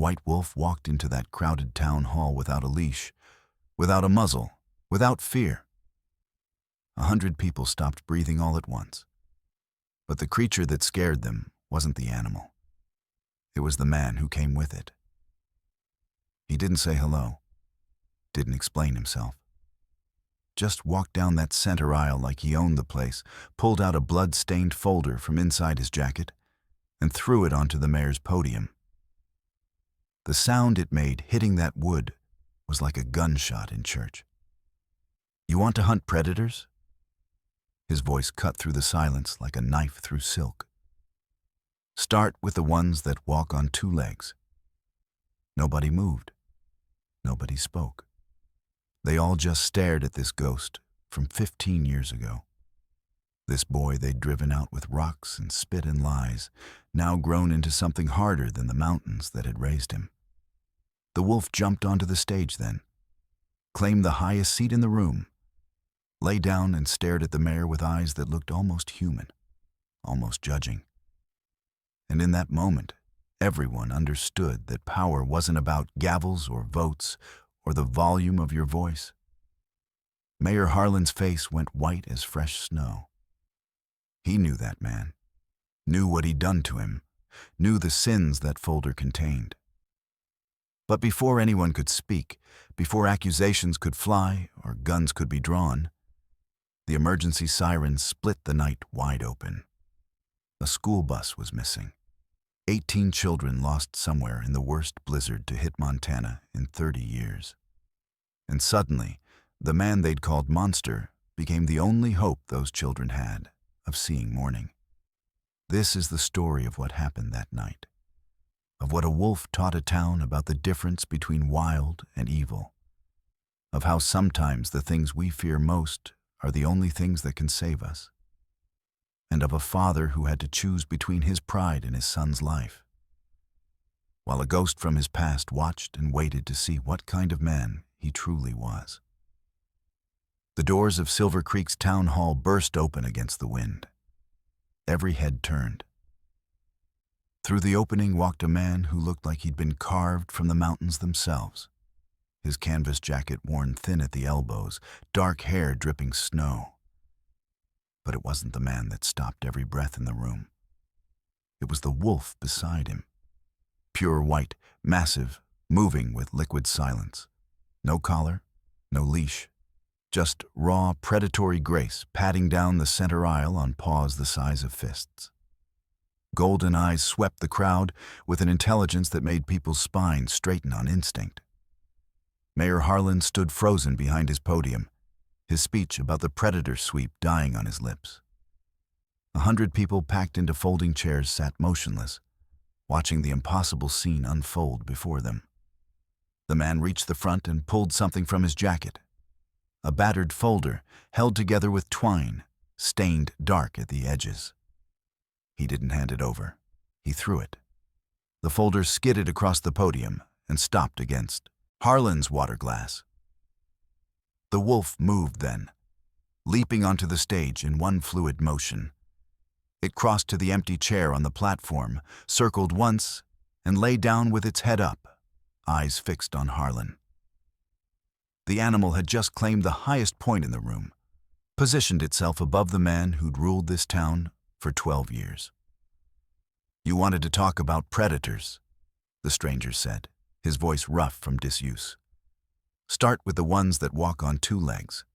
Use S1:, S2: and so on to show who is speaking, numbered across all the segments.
S1: white wolf walked into that crowded town hall without a leash, without a muzzle, without fear. 100 people stopped breathing all at once. But the creature that scared them wasn't the animal. It was the man who came with it. He didn't say hello, didn't explain himself. Just walked down that center aisle like he owned the place, pulled out a blood-stained folder from inside his jacket, and threw it onto the mayor's podium. The sound it made hitting that wood was like a gunshot in church. "You want to hunt predators?" His voice cut through the silence like a knife through silk. "Start with the ones that walk on 2 legs." Nobody moved. Nobody spoke. They all just stared at this ghost from 15 years ago. This boy they'd driven out with rocks and spit and lies, now grown into something harder than the mountains that had raised him. The wolf jumped onto the stage then, claimed the highest seat in the room, lay down and stared at the mayor with eyes that looked almost human, almost judging. And in that moment, everyone understood that power wasn't about gavels or votes or the volume of your voice. Mayor Harlan's face went white as fresh snow. He knew that man, knew what he'd done to him, knew the sins that folder contained. But before anyone could speak, before accusations could fly or guns could be drawn, the emergency sirens split the night wide open. A school bus was missing. 18 children lost somewhere in the worst blizzard to hit Montana in 30 years. And suddenly, the man they'd called Monster became the only hope those children had of seeing morning. This is the story of what happened that night, of what a wolf taught a town about the difference between wild and evil, of how sometimes the things we fear most are the only things that can save us, and of a father who had to choose between his pride and his son's life, while a ghost from his past watched and waited to see what kind of man he truly was. The doors of Silver Creek's town hall burst open against the wind. Every head turned. Through the opening walked a man who looked like he'd been carved from the mountains themselves, his canvas jacket worn thin at the elbows, dark hair dripping snow. But it wasn't the man that stopped every breath in the room. It was the wolf beside him. Pure white, massive, moving with liquid silence. No collar, no leash. Just raw, predatory grace padding down the center aisle on paws the size of fists. Golden eyes swept the crowd with an intelligence that made people's spines straighten on instinct. Mayor Harlan stood frozen behind his podium, his speech about the predator sweep dying on his lips. 100 people packed into folding chairs sat motionless, watching the impossible scene unfold before them. The man reached the front and pulled something from his jacket. A battered folder held together with twine, stained dark at the edges. He didn't hand it over. He threw it. The folder skidded across the podium and stopped against Harlan's water glass. The wolf moved then, leaping onto the stage in one fluid motion. It crossed to the empty chair on the platform, circled once, and lay down with its head up, eyes fixed on Harlan. The animal had just claimed the highest point in the room, positioned itself above the man who'd ruled this town for 12 years. "You wanted to talk about predators," the stranger said, his voice rough from disuse. "Start with the ones that walk on 2 legs."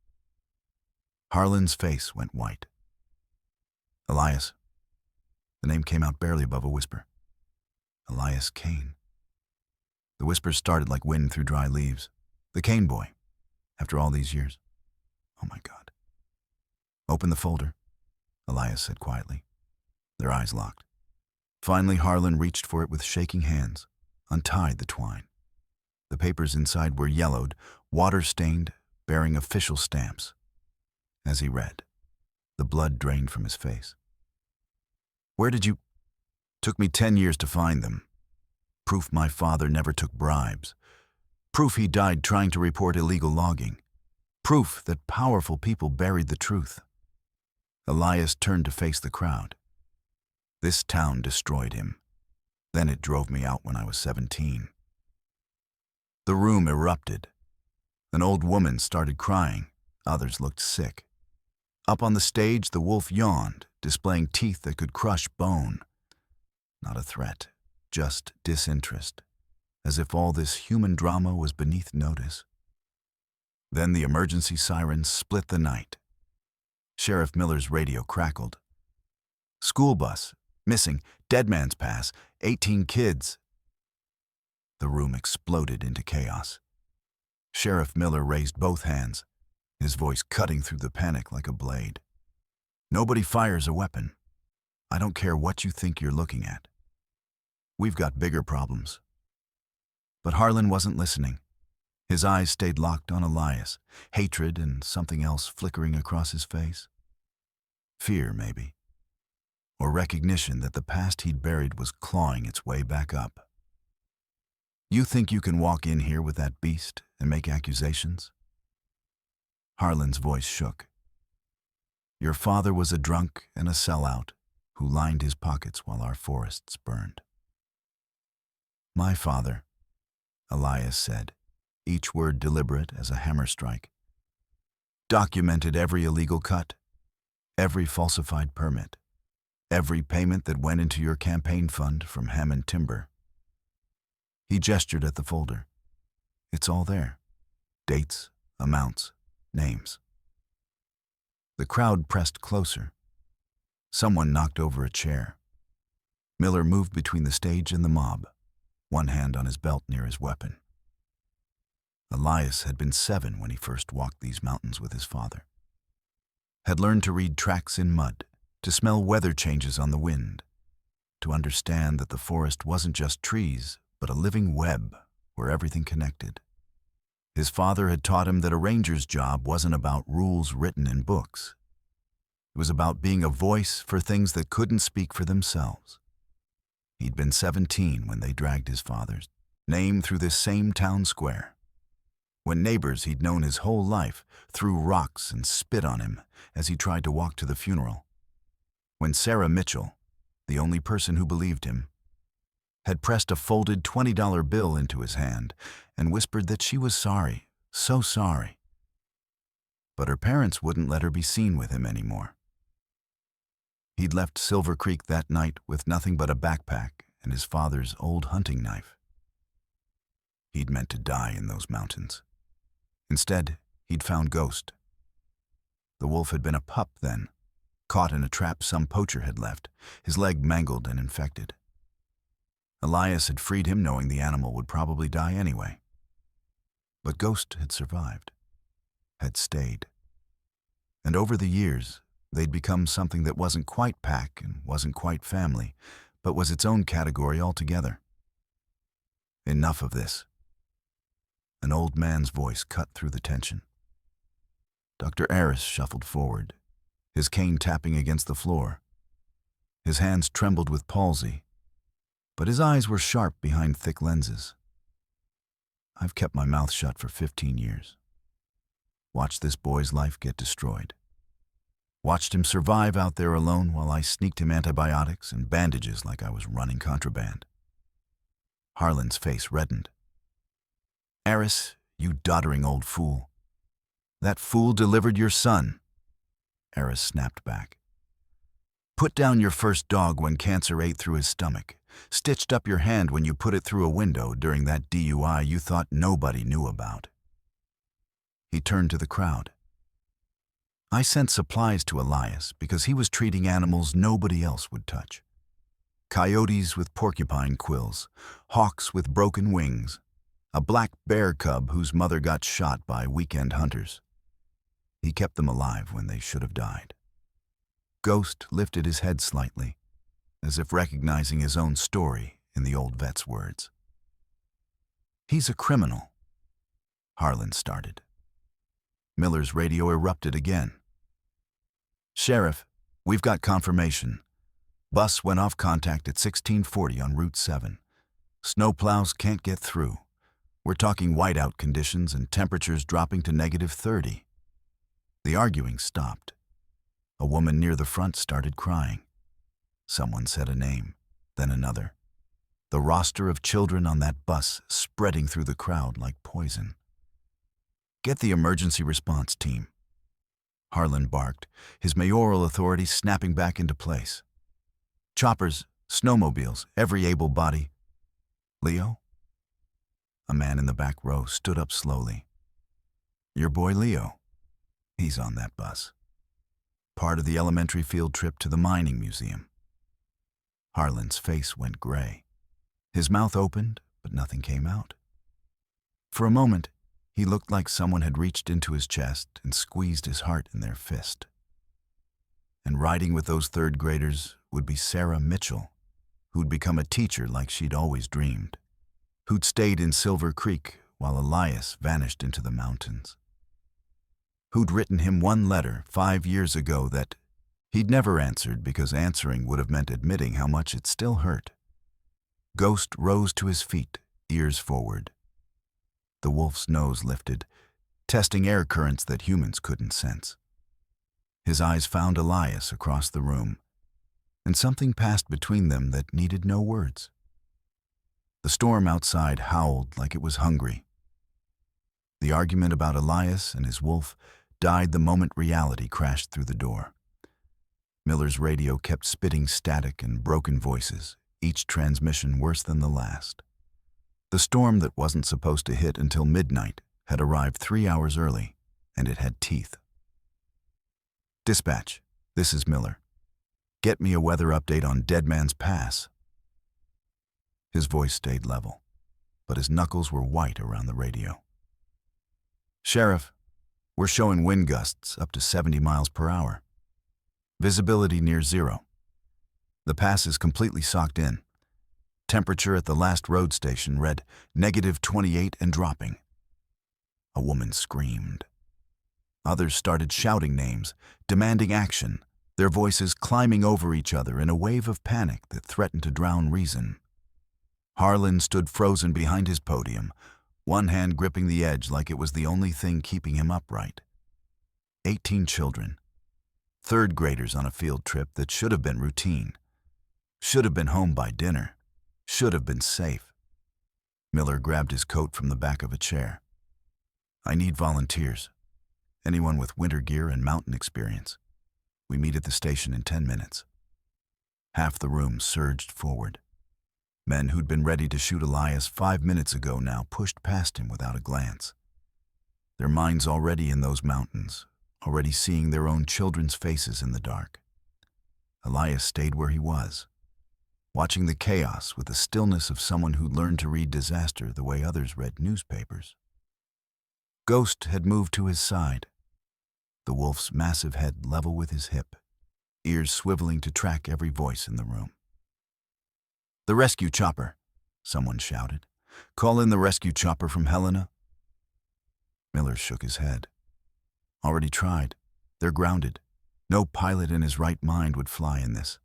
S1: Harlan's face went white. "Elias." The name came out barely above a whisper. Elias Kane. The whisper started like wind through dry leaves. The Kane boy. After all these years. Oh my God. "Open the folder," Elias said quietly. Their eyes locked. Finally, Harlan reached for it with shaking hands, untied the twine. The papers inside were yellowed, water-stained, bearing official stamps. As he read, the blood drained from his face. "Where did you—" "Took me 10 years to find them. Proof my father never took bribes. Proof he died trying to report illegal logging. Proof that powerful people buried the truth." Elias turned to face the crowd. "This town destroyed him. Then it drove me out when I was 17. The room erupted. An old woman started crying. Others looked sick. Up on the stage, the wolf yawned, displaying teeth that could crush bone. Not a threat, just disinterest, as if all this human drama was beneath notice. Then the emergency sirens split the night. Sheriff Miller's radio crackled. School bus, missing, dead man's pass, 18 kids. The room exploded into chaos. Sheriff Miller raised both hands, his voice cutting through the panic like a blade. Nobody fires a weapon. I don't care what you think you're looking at. We've got bigger problems. But Harlan wasn't listening. His eyes stayed locked on Elias, hatred and something else flickering across his face. Fear, maybe. Or recognition that the past he'd buried was clawing its way back up. You think you can walk in here with that beast and make accusations? Harlan's voice shook. Your father was a drunk and a sellout who lined his pockets while our forests burned. My father, Elias said, each word deliberate as a hammer strike, documented every illegal cut, every falsified permit, every payment that went into your campaign fund from Hammond Timber. He gestured at the folder. It's all there. Dates, amounts, names. The crowd pressed closer. Someone knocked over a chair. Miller moved between the stage and the mob, one hand on his belt near his weapon. Elias had been 7 when he first walked these mountains with his father. Had learned to read tracks in mud, to smell weather changes on the wind, to understand that the forest wasn't just trees, but a living web where everything connected. His father had taught him that a ranger's job wasn't about rules written in books. It was about being a voice for things that couldn't speak for themselves. He'd been 17 when they dragged his father's name through this same town square, when neighbors he'd known his whole life threw rocks and spit on him as he tried to walk to the funeral, when Sarah Mitchell, the only person who believed him, had pressed a folded $20 bill into his hand and whispered that she was sorry, so sorry. But her parents wouldn't let her be seen with him anymore. He'd left Silver Creek that night with nothing but a backpack and his father's old hunting knife. He'd meant to die in those mountains. Instead, he'd found Ghost. The wolf had been a pup then, caught in a trap some poacher had left, his leg mangled and infected. Elias had freed him knowing the animal would probably die anyway. But Ghost had survived, had stayed. And over the years, they'd become something that wasn't quite pack and wasn't quite family, but was its own category altogether. Enough of this. An old man's voice cut through the tension. Dr. Aris shuffled forward, his cane tapping against the floor. His hands trembled with palsy, but his eyes were sharp behind thick lenses. I've kept my mouth shut for 15 years. Watched this boy's life get destroyed. Watched him survive out there alone while I sneaked him antibiotics and bandages like I was running contraband. Harlan's face reddened. Aris, you doddering old fool. That fool delivered your son. Aris snapped back. Put down your first dog when cancer ate through his stomach. Stitched up your hand when you put it through a window during that DUI you thought nobody knew about. He turned to the crowd. I sent supplies to Elias because he was treating animals nobody else would touch. Coyotes with porcupine quills, hawks with broken wings, a black bear cub whose mother got shot by weekend hunters. He kept them alive when they should have died. Ghost lifted his head slightly, as if recognizing his own story in the old vet's words. He's a criminal, Harlan started. Miller's radio erupted again. Sheriff, we've got confirmation. Bus went off contact at 1640 on Route 7. Snowplows can't get through. We're talking whiteout conditions and temperatures dropping to -30. The arguing stopped. A woman near the front started crying. Someone said a name, then another. the roster of children on that bus spreading through the crowd like poison. "Get the emergency response team," Harlan barked, his mayoral authority snapping back into place. "Choppers, snowmobiles, every able body." "Leo?" A man in the back row stood up slowly. "Your boy Leo. He's on that bus. Part of the elementary field trip to the mining museum." Harlan's face went gray. His mouth opened, but nothing came out. For a moment, he looked like someone had reached into his chest and squeezed his heart in their fist. And riding with those third graders would be Sarah Mitchell, who'd become a teacher like she'd always dreamed, who'd stayed in Silver Creek while Elias vanished into the mountains, who'd written him one letter 5 years ago that he'd never answered because answering would have meant admitting how much it still hurt. Ghost rose to his feet, ears forward. The wolf's nose lifted, testing air currents that humans couldn't sense. His eyes found Elias across the room, and something passed between them that needed no words. The storm outside howled like it was hungry. The argument about Elias and his wolf died the moment reality crashed through the door. Miller's radio kept spitting static and broken voices, each transmission worse than the last. The storm that wasn't supposed to hit until midnight had arrived 3 hours early, and it had teeth. "Dispatch, this is Miller. Get me a weather update on Dead Man's Pass." His voice stayed level, but his knuckles were white around the radio. "Sheriff, we're showing wind gusts up to 70 miles per hour. Visibility near zero. The pass is completely socked in. Temperature at the last road station read -28 and dropping." A woman screamed. Others started shouting names, demanding action, their voices climbing over each other in a wave of panic that threatened to drown reason. Harlan stood frozen behind his podium, one hand gripping the edge like it was the only thing keeping him upright. 18 children. Third graders on a field trip that should have been routine. Should have been home by dinner. Should have been safe. Miller grabbed his coat from the back of a chair. "I need volunteers. Anyone with winter gear and mountain experience. We meet at the station in 10 minutes. Half the room surged forward. Men who'd been ready to shoot Elias 5 minutes ago now pushed past him without a glance. Their minds already in those mountains, already seeing their own children's faces in the dark. Elias stayed where he was, watching the chaos with the stillness of someone who learned to read disaster the way others read newspapers. Ghost had moved to his side, the wolf's massive head level with his hip, ears swiveling to track every voice in the room. "The rescue chopper," someone shouted. "Call in the rescue chopper from Helena." Miller shook his head. "Already tried. They're grounded. No pilot in his right mind would fly in this."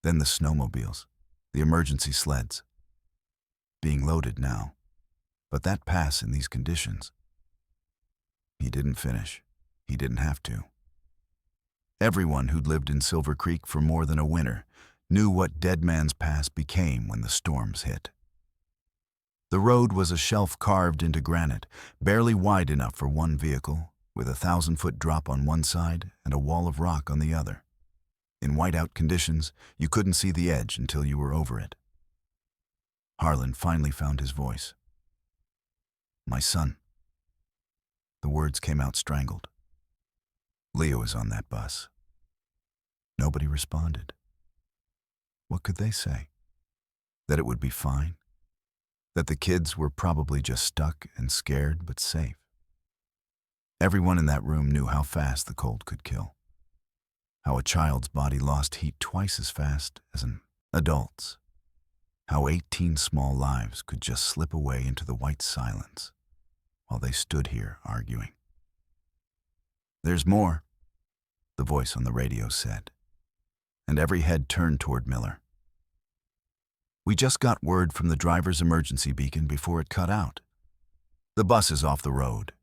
S1: Then the snowmobiles, the emergency sleds. Being loaded now. But that pass in these conditions. He didn't finish. He didn't have to. Everyone who'd lived in Silver Creek for more than a winter knew what Dead Man's Pass became when the storms hit. The road was a shelf carved into granite, barely wide enough for one vehicle, with a 1,000-foot drop on one side and a wall of rock on the other. In whiteout conditions, you couldn't see the edge until you were over it. Harlan finally found his voice. "My son." The words came out strangled. "Leo is on that bus." Nobody responded. What could they say? That it would be fine? That the kids were probably just stuck and scared but safe? Everyone in that room knew how fast the cold could kill. How a child's body lost heat twice as fast as an adult's. How 18 small lives could just slip away into the white silence while they stood here arguing. "There's more," the voice on the radio said, and every head turned toward Miller. "We just got word from the driver's emergency beacon before it cut out. The bus is off the road.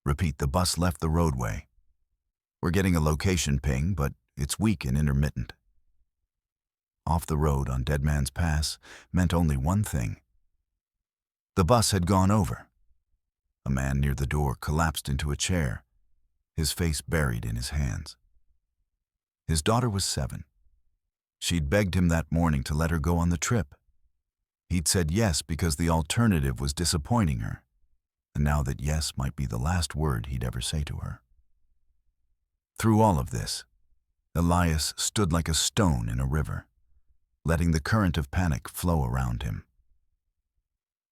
S1: Repeat, the bus left the roadway. We're getting a location ping, but it's weak and intermittent." off the road on Dead Man's Pass, meant only one thing. The bus had gone over. A man near the door collapsed into a chair, his face buried in his hands. His daughter was 7. She'd begged him that morning to let her go on the trip. He'd said yes because the alternative was disappointing her, and now that yes might be the last word he'd ever say to her. Through all of this, Elias stood like a stone in a river, letting the current of panic flow around him.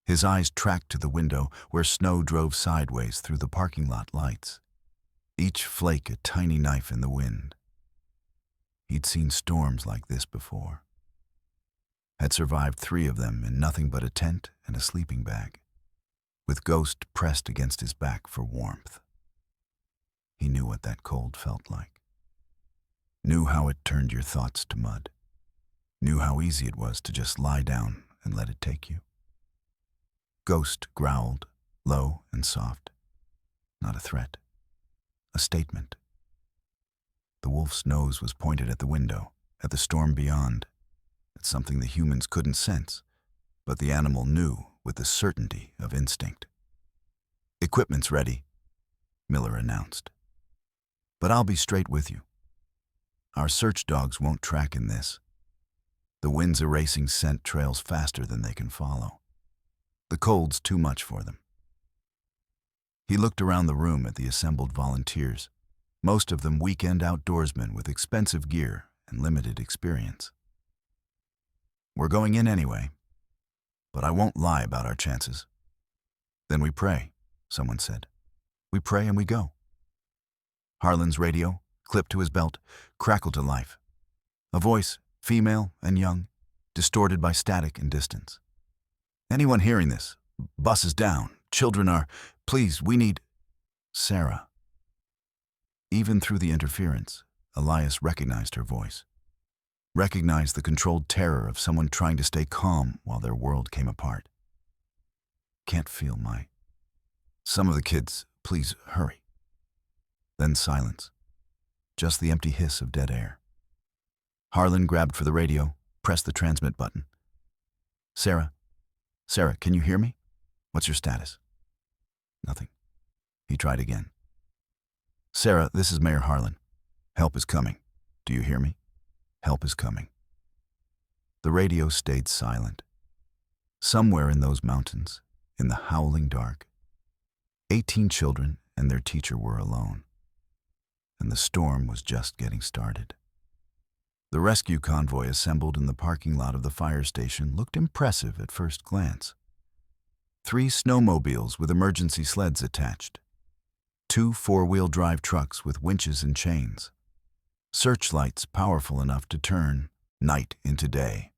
S1: His eyes tracked to the window where snow drove sideways through the parking lot lights, each flake a tiny knife in the wind. He'd seen storms like this before, had survived 3 of them in nothing but a tent and a sleeping bag, with Ghost pressed against his back for warmth. He knew what that cold felt like, knew how it turned your thoughts to mud, knew how easy it was to just lie down and let it take you. Ghost growled, low and soft. Not a threat, a statement. The wolf's nose was pointed at the window, at the storm beyond, at something the humans couldn't sense, but the animal knew with the certainty of instinct. "Equipment's ready," Miller announced. "But I'll be straight with you. Our search dogs won't track in this. The wind's erasing scent trails faster than they can follow. The cold's too much for them." He looked around the room at the assembled volunteers, most of them weekend outdoorsmen with expensive gear and limited experience. "We're going in anyway, but I won't lie about our chances." "Then we pray," someone said. "We pray and we go." Harlan's radio, clipped to his belt, crackled to life. A voice, female and young, distorted by static and distance. "Anyone hearing this? Bus is down. Children are... Please, we need..." "Sarah." Even through the interference, Elias recognized her voice. Recognized the controlled terror of someone trying to stay calm while their world came apart. "Can't feel my... Some of the kids, please hurry." Then silence. Just the empty hiss of dead air. Harlan grabbed for the radio, pressed the transmit button. "Sarah? Sarah, can you hear me? What's your status?" Nothing. He tried again. "Sarah, this is Mayor Harlan. Help is coming. Do you hear me? Help is coming." The radio stayed silent. Somewhere in those mountains, in the howling dark, 18 children and their teacher were alone. And the storm was just getting started. The rescue convoy assembled in the parking lot of the fire station looked impressive at first glance. 3 snowmobiles with emergency sleds attached. 2 four-wheel drive trucks with winches and chains. Searchlights powerful enough to turn night into day.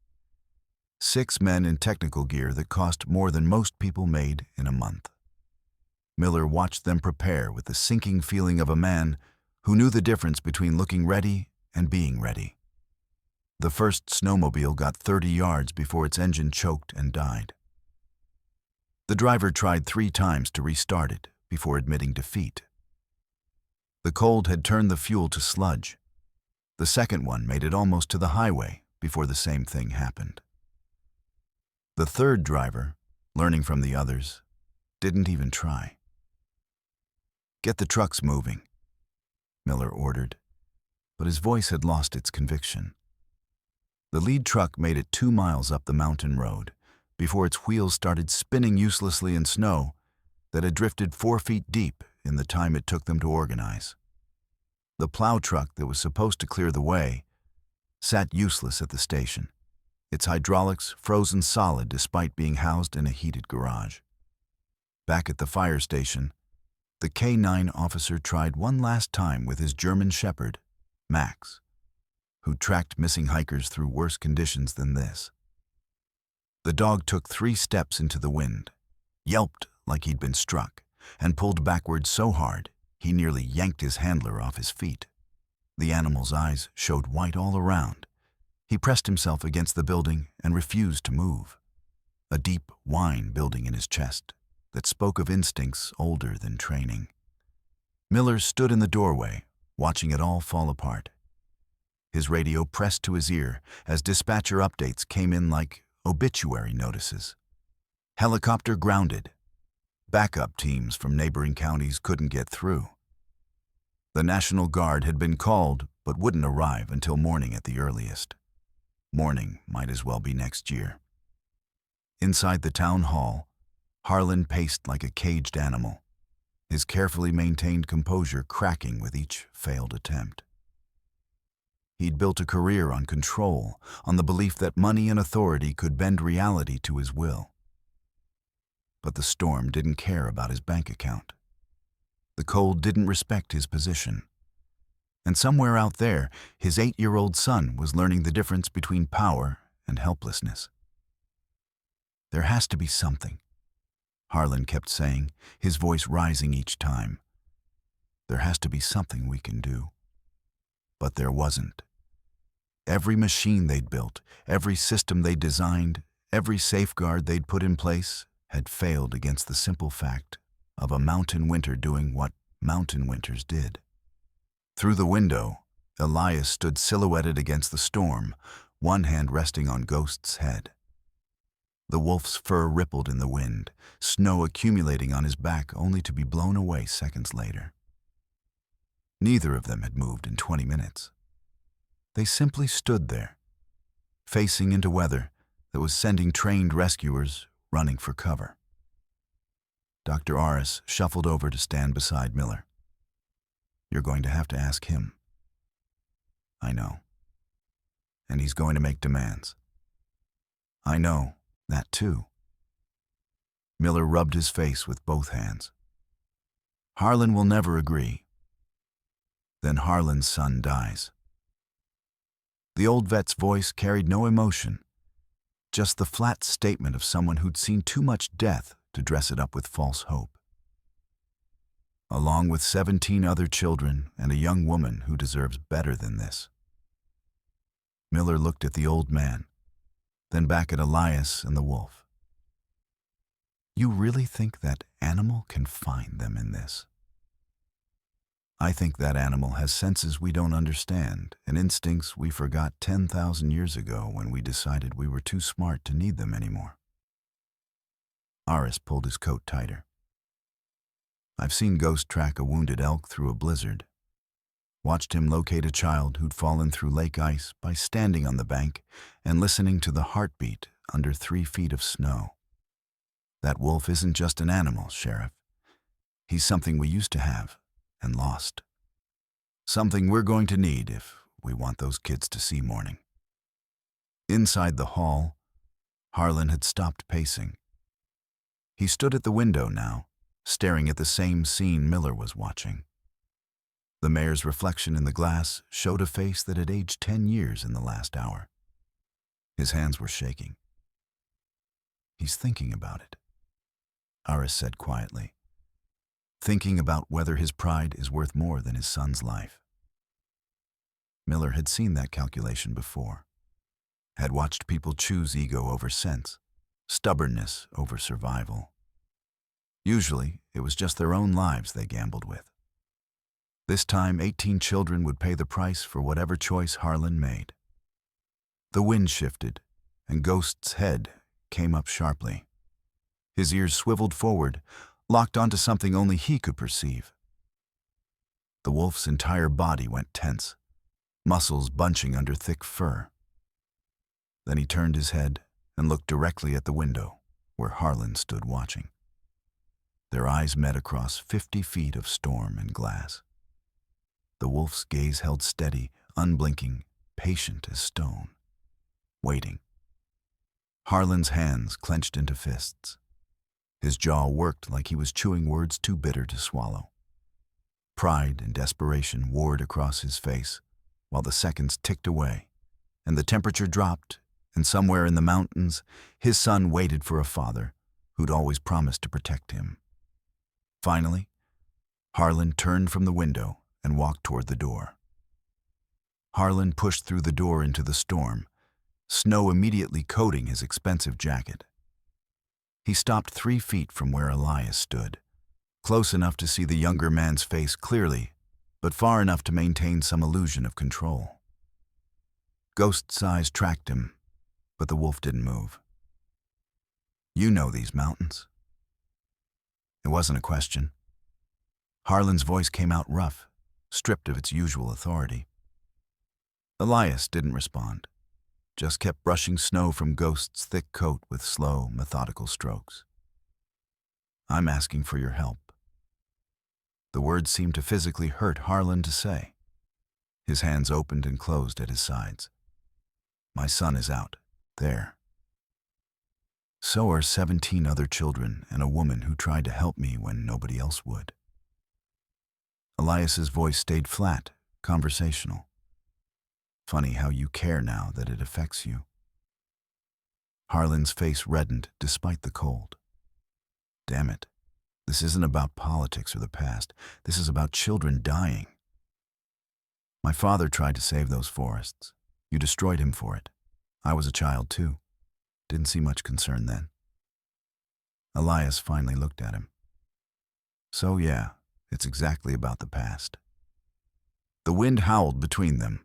S1: 6 men in technical gear that cost more than most people made in a month. Miller watched them prepare with the sinking feeling of a man who knew the difference between looking ready and being ready. The first snowmobile got 30 yards before its engine choked and died. The driver tried 3 times to restart it before admitting defeat. The cold had turned the fuel to sludge. The second one made it almost to the highway before the same thing happened. The third driver, learning from the others, didn't even try. "Get the trucks moving," Miller ordered, but his voice had lost its conviction. The lead truck made it 2 miles up the mountain road before its wheels started spinning uselessly in snow that had drifted 4 feet deep in the time it took them to organize. The plow truck that was supposed to clear the way sat useless at the station, its hydraulics frozen solid despite being housed in a heated garage. Back at the fire station, the K9 officer tried one last time with his German shepherd, Max, who tracked missing hikers through worse conditions than this. The dog took 3 steps into the wind, yelped like he'd been struck, and pulled backward so hard he nearly yanked his handler off his feet. The animal's eyes showed white all around. He pressed himself against the building and refused to move, a deep whine building in his chest that spoke of instincts older than training. Miller stood in the doorway, watching it all fall apart. his radio pressed to his ear as dispatcher updates came in like obituary notices. Helicopter grounded. Backup teams from neighboring counties couldn't get through. The National Guard had been called but wouldn't arrive until morning at the earliest. Morning might as well be next year. Inside the town hall, Harlan paced like a caged animal, his carefully maintained composure cracking with each failed attempt. He'd built a career on control, on the belief that money and authority could bend reality to his will. But the storm didn't care about his bank account. The cold didn't respect his position. And somewhere out there, his 8-year-old son was learning the difference between power and helplessness. There has to be something, Harlan kept saying, his voice rising each time. There has to be something we can do. But there wasn't. Every machine they'd built, every system they'd designed, every safeguard they'd put in place had failed against the simple fact of a mountain winter doing what mountain winters did. Through the window, Elias stood silhouetted against the storm, one hand resting on Ghost's head. The wolf's fur rippled in the wind, snow accumulating on his back only to be blown away seconds later. Neither of them had moved in 20 minutes. They simply stood there, facing into weather that was sending trained rescuers running for cover. Dr. Aris shuffled over to stand beside Miller. You're going to have to ask him. I know. And he's going to make demands. I know that too. Miller rubbed his face with both hands. Harlan will never agree. Then Harlan's son dies. The old vet's voice carried no emotion, just the flat statement of someone who'd seen too much death to dress it up with false hope. Along with 17 other children and a young woman who deserves better than this. Miller looked at the old man, then back at Elias and the wolf. You really think that animal can find them in this? I think that animal has senses we don't understand and instincts we forgot 10,000 years ago when we decided we were too smart to need them anymore. Aris pulled his coat tighter. I've seen Ghost track a wounded elk through a blizzard. Watched him locate a child who'd fallen through lake ice by standing on the bank and listening to the heartbeat under 3 feet of snow. That wolf isn't just an animal, Sheriff. He's something we used to have and lost. Something we're going to need if we want those kids to see morning. Inside the hall, Harlan had stopped pacing. He stood at the window now, staring at the same scene Miller was watching. The mayor's reflection in the glass showed a face that had aged 10 years in the last hour. His hands were shaking. He's thinking about it, Aris said quietly. Thinking about whether his pride is worth more than his son's life. Miller had seen that calculation before, had watched people choose ego over sense, stubbornness over survival. Usually, it was just their own lives they gambled with. This time, 18 children would pay the price for whatever choice Harlan made. The wind shifted, and Ghost's head came up sharply. His ears swiveled forward, locked onto something only he could perceive. The wolf's entire body went tense, muscles bunching under thick fur. Then he turned his head and looked directly at the window where Harlan stood watching. Their eyes met across 50 feet of storm and glass. The wolf's gaze held steady, unblinking, patient as stone, waiting. Harlan's hands clenched into fists. His jaw worked like he was chewing words too bitter to swallow. Pride and desperation warred across his face, while the seconds ticked away, and the temperature dropped, and somewhere in the mountains, his son waited for a father who'd always promised to protect him. Finally, Harlan turned from the window and walked toward the door. Harlan pushed through the door into the storm, snow immediately coating his expensive jacket. He stopped 3 feet from where Elias stood, close enough to see the younger man's face clearly, but far enough to maintain some illusion of control. Ghost's eyes tracked him, but the wolf didn't move. You know these mountains. It wasn't a question. Harlan's voice came out rough, stripped of its usual authority. Elias didn't respond, just kept brushing snow from Ghost's thick coat with slow, methodical strokes. I'm asking for your help. The words seemed to physically hurt Harlan to say. His hands opened and closed at his sides. My son is out, there. So are 17 other children and a woman who tried to help me when nobody else would. Elias's voice stayed flat, conversational. Funny how you care now that it affects you. Harlan's face reddened despite the cold. Damn it. This isn't about politics or the past. This is about children dying. My father tried to save those forests. You destroyed him for it. I was a child too. Didn't see much concern then. Elias finally looked at him. So yeah, it's exactly about the past. The wind howled between them.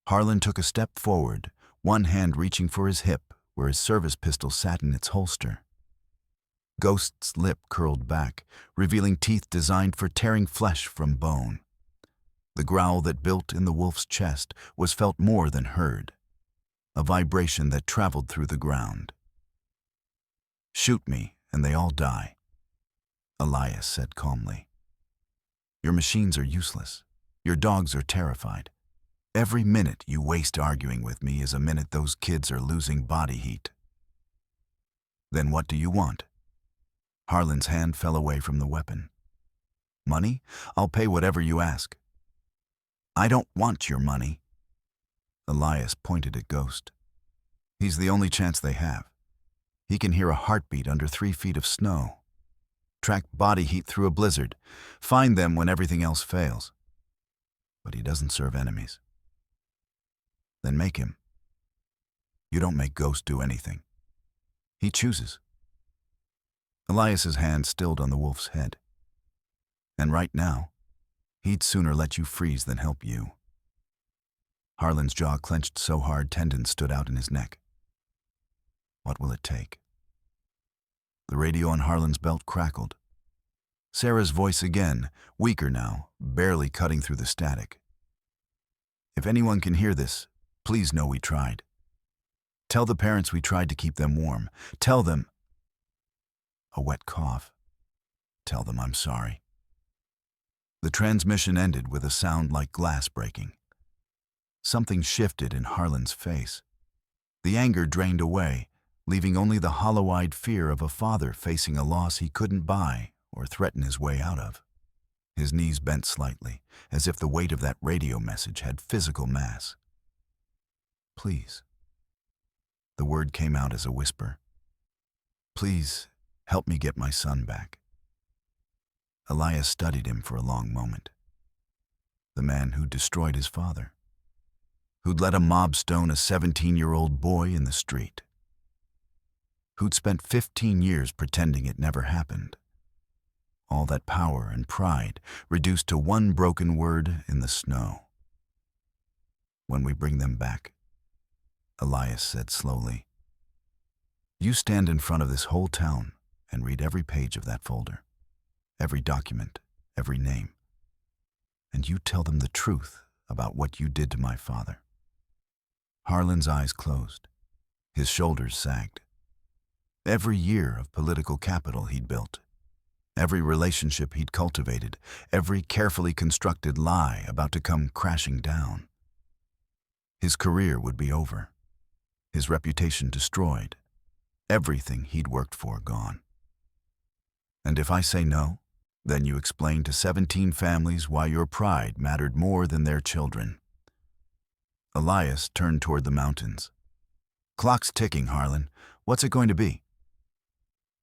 S1: Harlan took a step forward, one hand reaching for his hip where his service pistol sat in its holster. Ghost's lip curled back, revealing teeth designed for tearing flesh from bone. The growl that built in the wolf's chest was felt more than heard, a vibration that traveled through the ground. Shoot me, and they all die, Elias said calmly. Your machines are useless. Your dogs are terrified. Every minute you waste arguing with me is a minute those kids are losing body heat. Then what do you want? Harlan's hand fell away from the weapon. Money? I'll pay whatever you ask. I don't want your money. Elias pointed at Ghost. He's the only chance they have. He can hear a heartbeat under 3 feet of snow. Track body heat through a blizzard. Find them when everything else fails. But he doesn't serve enemies. Then make him. You don't make Ghost do anything. He chooses. Elias's hand stilled on the wolf's head. And right now, he'd sooner let you freeze than help you. Harlan's jaw clenched so hard tendons stood out in his neck. What will it take? The radio on Harlan's belt crackled. Sarah's voice again, weaker now, barely cutting through the static. If anyone can hear this, please know we tried. Tell the parents we tried to keep them warm. Tell them... A wet cough. Tell them I'm sorry. The transmission ended with a sound like glass breaking. Something shifted in Harlan's face. The anger drained away, leaving only the hollow-eyed fear of a father facing a loss he couldn't buy or threaten his way out of. His knees bent slightly, as if the weight of that radio message had physical mass. Please. The word came out as a whisper. Please, help me get my son back. Elias studied him for a long moment. The man who'd destroyed his father. Who'd let a mob stone a 17-year-old boy in the street. Who'd spent 15 years pretending it never happened. All that power and pride reduced to one broken word in the snow. When we bring them back, Elias said slowly, you stand in front of this whole town and read every page of that folder, every document, every name, and you tell them the truth about what you did to my father. Harlan's eyes closed. His shoulders sagged. Every year of political capital he'd built, every relationship he'd cultivated, every carefully constructed lie about to come crashing down. His career would be over, his reputation destroyed, everything he'd worked for gone. And if I say no, then you explain to 17 families why your pride mattered more than their children. Elias turned toward the mountains. Clock's ticking, Harlan. What's it going to be?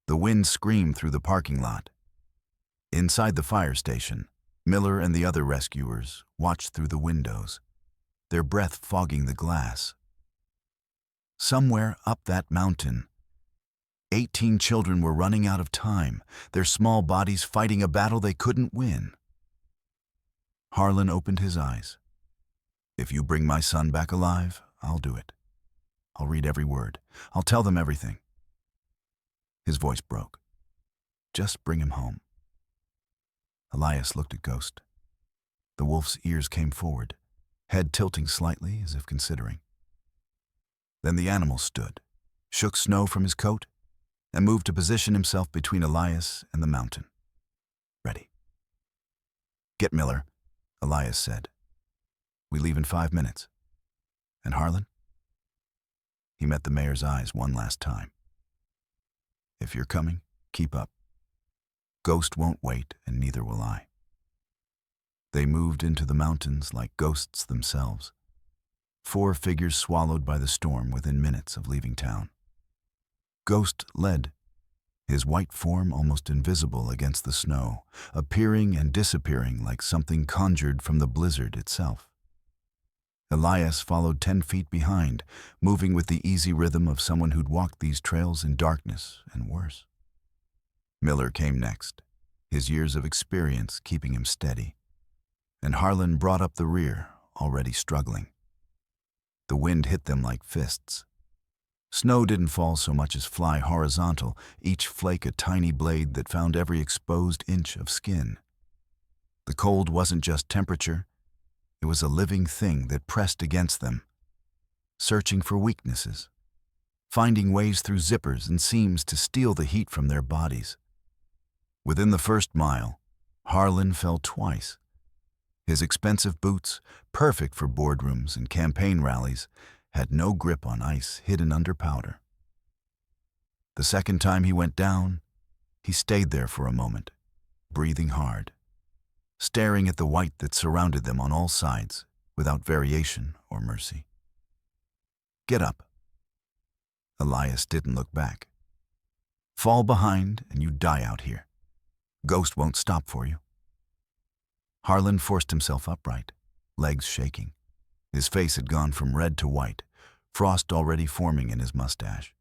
S1: The wind screamed through the parking lot. Inside the fire station, Miller and the other rescuers watched through the windows, their breath fogging the glass. Somewhere up that mountain, 18 children were running out of time, their small bodies fighting a battle they couldn't win. Harlan opened his eyes. If you bring my son back alive, I'll do it. I'll read every word. I'll tell them everything." His voice broke. "Just bring him home." Elias looked at Ghost. The wolf's ears came forward, head tilting slightly as if considering. Then the animal stood, shook snow from his coat, and moved to position himself between Elias and the mountain. "Ready." "Get Miller," Elias said. "We leave in 5 minutes. And Harlan?" He met the mayor's eyes one last time. "If you're coming, keep up. Ghost won't wait, and neither will I." They moved into the mountains like ghosts themselves, 4 figures swallowed by the storm within minutes of leaving town. Ghost led, his white form almost invisible against the snow, appearing and disappearing like something conjured from the blizzard itself. Elias followed 10 feet behind, moving with the easy rhythm of someone who'd walked these trails in darkness and worse. Miller came next, his years of experience keeping him steady, and Harlan brought up the rear, already struggling. The wind hit them like fists. Snow didn't fall so much as fly horizontal, each flake a tiny blade that found every exposed inch of skin. The cold wasn't just temperature, it was a living thing that pressed against them, searching for weaknesses, finding ways through zippers and seams to steal the heat from their bodies. Within the first mile, Harlan fell twice. His expensive boots, perfect for boardrooms and campaign rallies, had no grip on ice hidden under powder. The second time he went down, he stayed there for a moment, breathing hard, staring at the white that surrounded them on all sides, without variation or mercy. "Get up." Elias didn't look back. "Fall behind and you die out here. Ghost won't stop for you." Harlan forced himself upright, legs shaking. His face had gone from red to white, frost already forming in his mustache.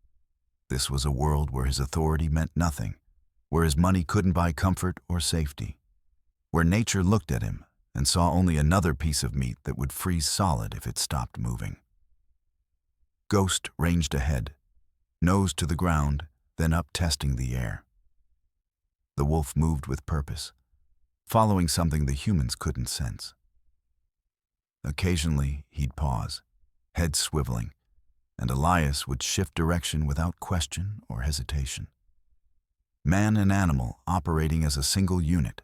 S1: This was a world where his authority meant nothing, where his money couldn't buy comfort or safety, where nature looked at him and saw only another piece of meat that would freeze solid if it stopped moving. Ghost ranged ahead, nose to the ground, then up testing the air. The wolf moved with purpose, following something the humans couldn't sense. Occasionally, he'd pause, head swiveling, and Elias would shift direction without question or hesitation. Man and animal operating as a single unit,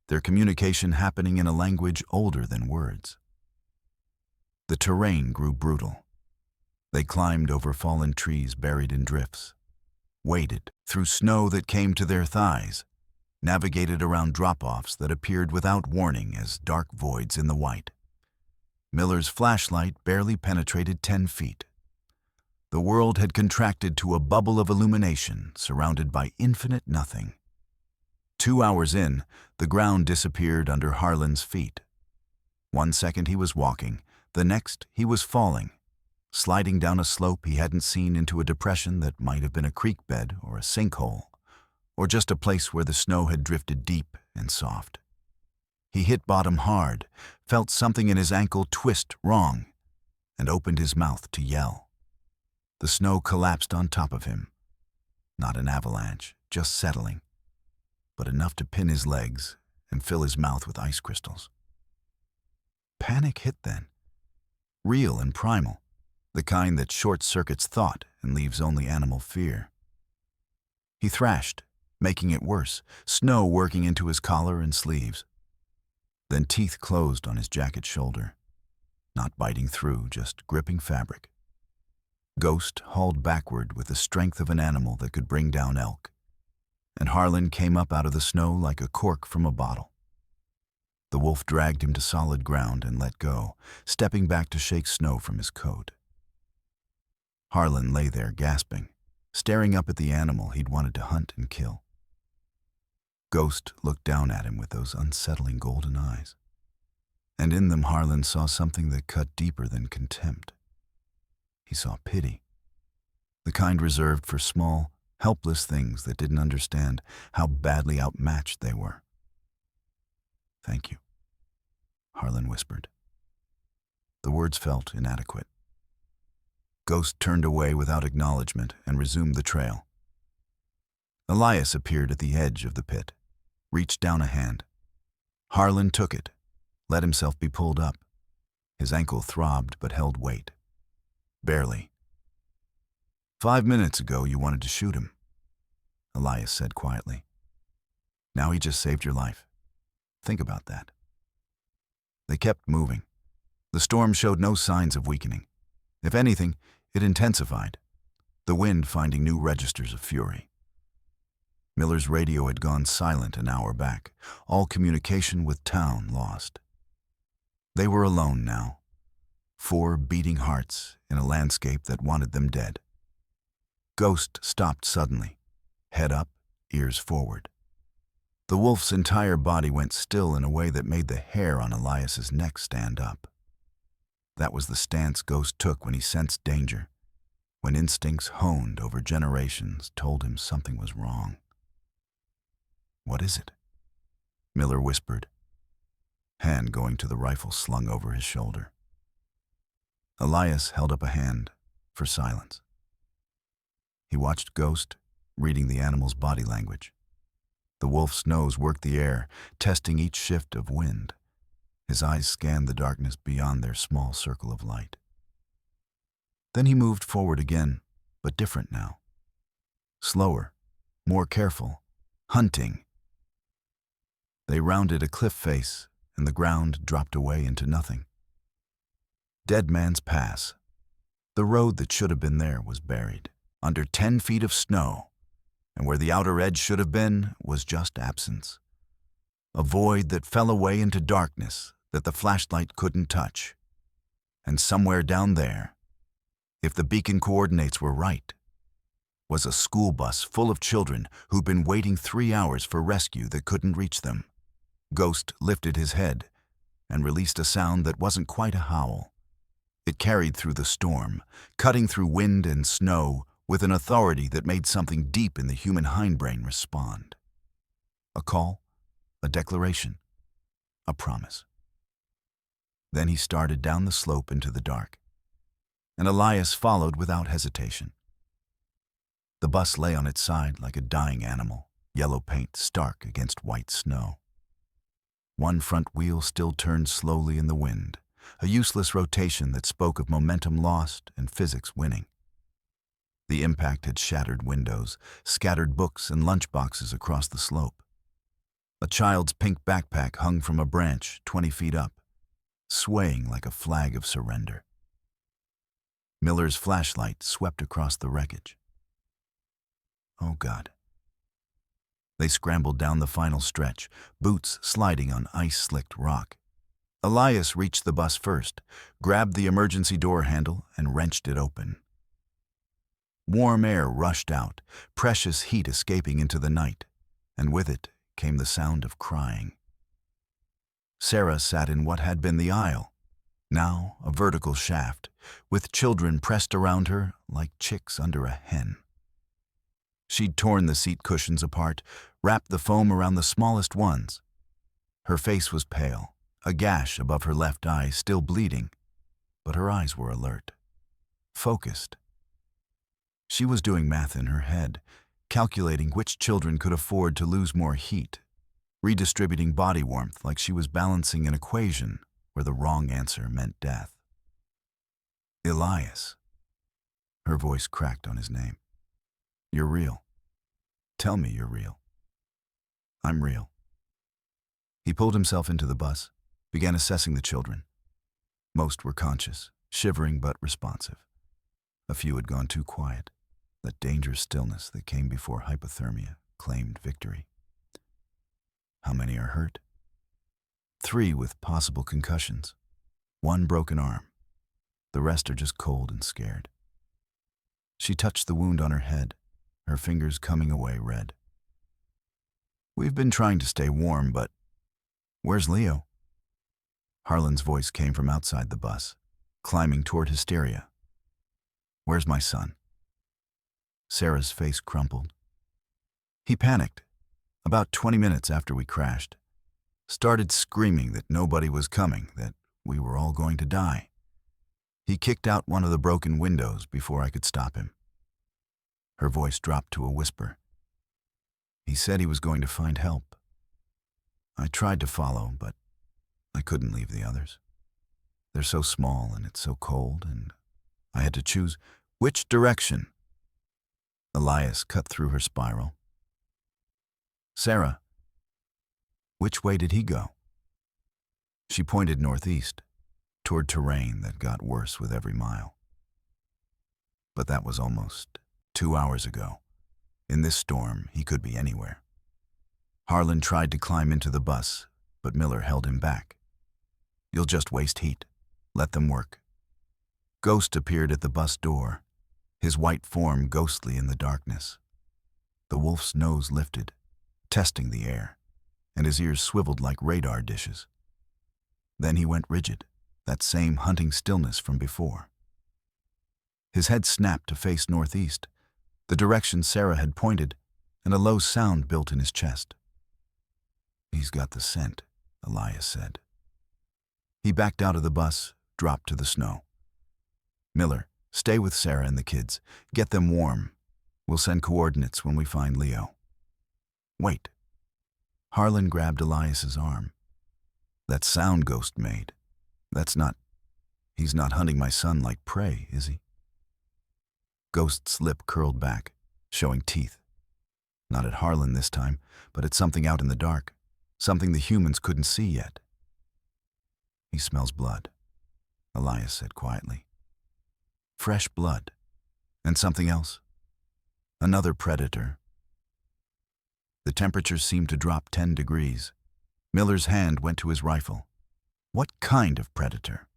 S1: their communication happening in a language older than words. The terrain grew brutal. They climbed over fallen trees buried in drifts, waded through snow that came to their thighs, navigated around drop-offs that appeared without warning as dark voids in the white. Miller's flashlight barely penetrated 10 feet. The world had contracted to a bubble of illumination surrounded by infinite nothing. 2 hours in, the ground disappeared under Harlan's feet. 1 second he was walking, the next he was falling, sliding down a slope he hadn't seen into a depression that might have been a creek bed or a sinkhole, or just a place where the snow had drifted deep and soft. He hit bottom hard, felt something in his ankle twist wrong, and opened his mouth to yell. The snow collapsed on top of him. Not an avalanche, just settling, but enough to pin his legs and fill his mouth with ice crystals. Panic hit then, real and primal, the kind that short-circuits thought and leaves only animal fear. He thrashed, making it worse, snow working into his collar and sleeves. Then teeth closed on his jacket shoulder, not biting through, just gripping fabric. Ghost hauled backward with the strength of an animal that could bring down elk, and Harlan came up out of the snow like a cork from a bottle. The wolf dragged him to solid ground and let go, stepping back to shake snow from his coat. Harlan lay there gasping, staring up at the animal he'd wanted to hunt and kill. Ghost looked down at him with those unsettling golden eyes, and in them Harlan saw something that cut deeper than contempt. He saw pity, the kind reserved for small, helpless things that didn't understand how badly outmatched they were. "Thank you," Harlan whispered. The words felt inadequate. Ghost turned away without acknowledgement and resumed the trail. Elias appeared at the edge of the pit, reached down a hand. Harlan took it, let himself be pulled up. His ankle throbbed but held weight. Barely. 5 minutes ago you wanted to shoot him, Elias said quietly. Now he just saved your life. Think about that. They kept moving. The storm showed no signs of weakening. If anything, it intensified, the wind finding new registers of fury. Miller's radio had gone silent an hour back, all communication with town lost. They were alone now, 4 beating hearts in a landscape that wanted them dead. Ghost stopped suddenly, head up, ears forward. The wolf's entire body went still in a way that made the hair on Elias's neck stand up. That was the stance Ghost took when he sensed danger, when instincts honed over generations told him something was wrong. What is it? Miller whispered, hand going to the rifle slung over his shoulder. Elias held up a hand for silence. He watched Ghost, reading the animal's body language. The wolf's nose worked the air, testing each shift of wind. His eyes scanned the darkness beyond their small circle of light. Then he moved forward again, but different now. Slower, more careful, hunting. They rounded a cliff face, and the ground dropped away into nothing. Dead Man's Pass. The road that should have been there was buried, under 10 feet of snow, and where the outer edge should have been was just absence. A void that fell away into darkness that the flashlight couldn't touch. And somewhere down there, if the beacon coordinates were right, was a school bus full of children who'd been waiting 3 hours for rescue that couldn't reach them. Ghost lifted his head and released a sound that wasn't quite a howl. It carried through the storm, cutting through wind and snow with an authority that made something deep in the human hindbrain respond. A call, a declaration, a promise. Then he started down the slope into the dark, and Elias followed without hesitation. The bus lay on its side like a dying animal, yellow paint stark against white snow. One front wheel still turned slowly in the wind, a useless rotation that spoke of momentum lost and physics winning. The impact had shattered windows, scattered books and lunchboxes across the slope. A child's pink backpack hung from a branch 20 feet up, swaying like a flag of surrender. Miller's flashlight swept across the wreckage. Oh God. They scrambled down the final stretch, boots sliding on ice-slicked rock. Elias reached the bus first, grabbed the emergency door handle and wrenched it open. Warm air rushed out, precious heat escaping into the night, and with it came the sound of crying. Sarah sat in what had been the aisle, now a vertical shaft, with children pressed around her like chicks under a hen. She'd torn the seat cushions apart, wrapped the foam around the smallest ones. Her face was pale, a gash above her left eye still bleeding, but her eyes were alert, focused. She was doing math in her head, calculating which children could afford to lose more heat, redistributing body warmth like she was balancing an equation where the wrong answer meant death. Elias. Her voice cracked on his name. You're real. Tell me you're real. I'm real. He pulled himself into the bus, began assessing the children. Most were conscious, shivering but responsive. A few had gone too quiet. That dangerous stillness that came before hypothermia claimed victory. How many are hurt? 3 with possible concussions. 1 broken arm. The rest are just cold and scared. She touched the wound on her head, her fingers coming away red. We've been trying to stay warm, but where's Leo? Harlan's voice came from outside the bus, climbing toward hysteria. Where's my son? Sarah's face crumpled. He panicked, about 20 minutes after we crashed. Started screaming that nobody was coming, that we were all going to die. He kicked out one of the broken windows before I could stop him. Her voice dropped to a whisper. He said he was going to find help. I tried to follow, but I couldn't leave the others. They're so small and it's so cold, and I had to choose which direction. Elias cut through her spiral. Sarah, which way did he go? She pointed northeast, toward terrain that got worse with every mile. But that was almost 2 hours ago. In this storm, he could be anywhere. Harlan tried to climb into the bus, but Miller held him back. You'll just waste heat. Let them work. Ghost appeared at the bus door, his white form ghostly in the darkness. The wolf's nose lifted, testing the air, and his ears swiveled like radar dishes. Then he went rigid, that same hunting stillness from before. His head snapped to face northeast, the direction Sarah had pointed, and a low sound built in his chest. He's got the scent, Elias said. He backed out of the bus, dropped to the snow. Miller, stay with Sarah and the kids. Get them warm. We'll send coordinates when we find Leo. Wait. Harlan grabbed Elias's arm. That sound Ghost made. He's not hunting my son like prey, is he? Ghost's lip curled back, showing teeth. Not at Harlan this time, but at something out in the dark, something the humans couldn't see yet. He smells blood, Elias said quietly. Fresh blood. And something else. Another predator. The temperature seemed to drop 10 degrees. Miller's hand went to his rifle. What kind of predator?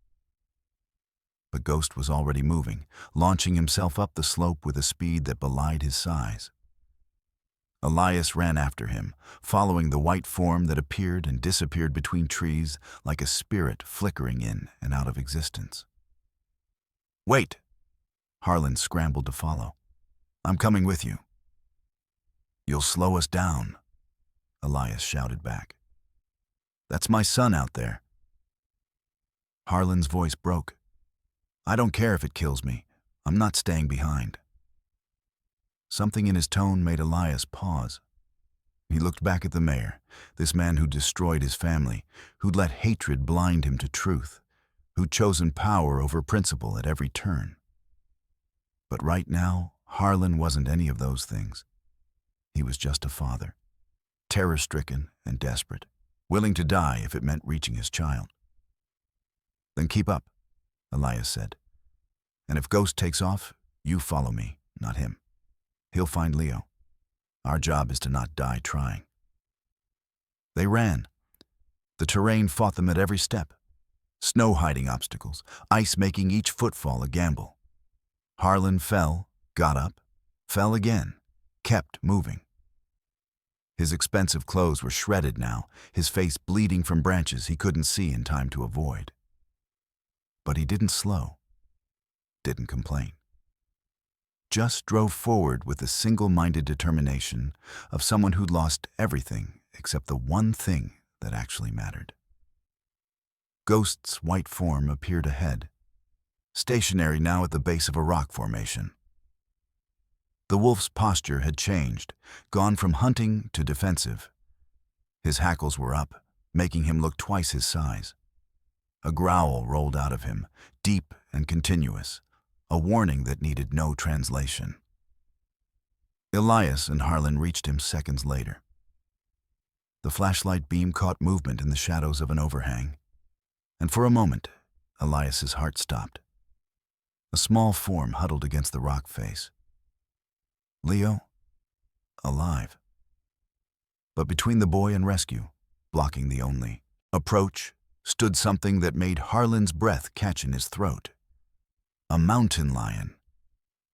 S1: But Ghost was already moving, launching himself up the slope with a speed that belied his size. Elias ran after him, following the white form that appeared and disappeared between trees like a spirit flickering in and out of existence. Wait! Harlan scrambled to follow. I'm coming with you. You'll slow us down, Elias shouted back. That's my son out there. Harlan's voice broke. I don't care if it kills me. I'm not staying behind. Something in his tone made Elias pause. He looked back at the mayor, this man who'd destroyed his family, who'd let hatred blind him to truth, who'd chosen power over principle at every turn. But right now, Harlan wasn't any of those things. He was just a father, terror-stricken and desperate, willing to die if it meant reaching his child. Then keep up, Elias said. And if Ghost takes off, you follow me, not him. He'll find Leo. Our job is to not die trying. They ran. The terrain fought them at every step. Snow hiding obstacles, ice making each footfall a gamble. Harlan fell, got up, fell again, kept moving. His expensive clothes were shredded now, his face bleeding from branches he couldn't see in time to avoid. But he didn't slow, didn't complain. Just drove forward with the single-minded determination of someone who'd lost everything except the one thing that actually mattered. Ghost's white form appeared ahead, stationary now at the base of a rock formation. The wolf's posture had changed, gone from hunting to defensive. His hackles were up, making him look twice his size. A growl rolled out of him, deep and continuous, a warning that needed no translation. Elias and Harlan reached him seconds later. The flashlight beam caught movement in the shadows of an overhang, and for a moment, Elias's heart stopped. A small form huddled against the rock face. Leo, alive. But between the boy and rescue, blocking the only approach, stood something that made Harlan's breath catch in his throat. A mountain lion.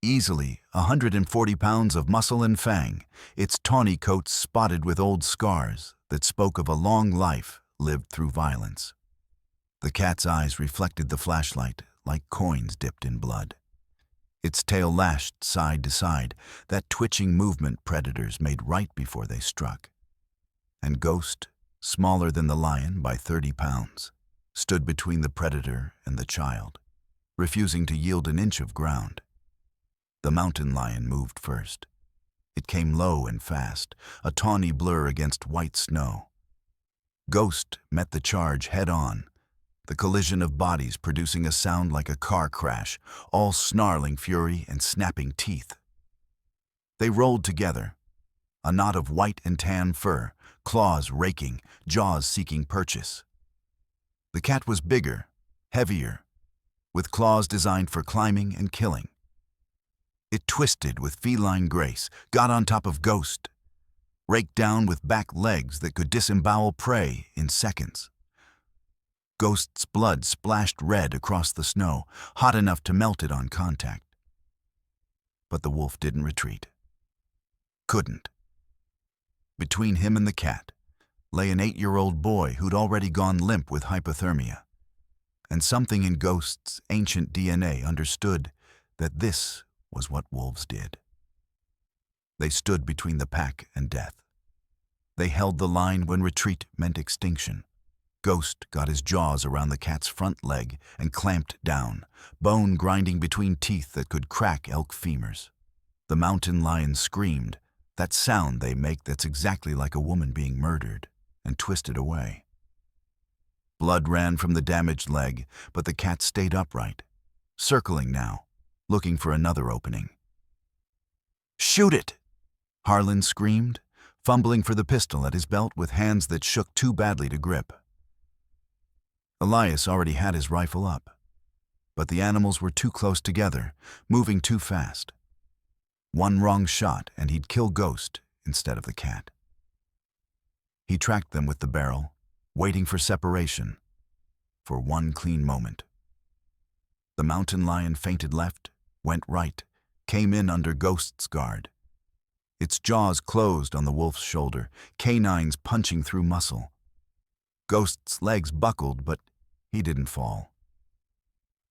S1: Easily 140 pounds of muscle and fang, its tawny coat spotted with old scars that spoke of a long life lived through violence. The cat's eyes reflected the flashlight like coins dipped in blood. Its tail lashed side to side, that twitching movement predators made right before they struck. And Ghost, smaller than the lion by 30 pounds, stood between the predator and the child, refusing to yield an inch of ground. The mountain lion moved first. It came low and fast, a tawny blur against white snow. Ghost met the charge head-on, the collision of bodies producing a sound like a car crash, all snarling fury and snapping teeth. They rolled together, a knot of white and tan fur, claws raking, jaws seeking purchase. The cat was bigger, heavier, with claws designed for climbing and killing. It twisted with feline grace, got on top of Ghost, raked down with back legs that could disembowel prey in seconds. Ghost's blood splashed red across the snow, hot enough to melt it on contact. But the wolf didn't retreat. Couldn't. Between him and the cat lay an 8-year-old boy who'd already gone limp with hypothermia. And something in Ghost's ancient DNA understood that this was what wolves did. They stood between the pack and death. They held the line when retreat meant extinction. Ghost got his jaws around the cat's front leg and clamped down, bone grinding between teeth that could crack elk femurs. The mountain lion screamed, that sound they make that's exactly like a woman being murdered, and twisted away. Blood ran from the damaged leg, but the cat stayed upright, circling now, looking for another opening. "Shoot it!" Harlan screamed, fumbling for the pistol at his belt with hands that shook too badly to grip. Elias already had his rifle up, but the animals were too close together, moving too fast. One wrong shot and he'd kill Ghost instead of the cat. He tracked them with the barrel, waiting for separation, for one clean moment. The mountain lion feinted left, went right, came in under Ghost's guard. Its jaws closed on the wolf's shoulder, canines punching through muscle. Ghost's legs buckled, but he didn't fall.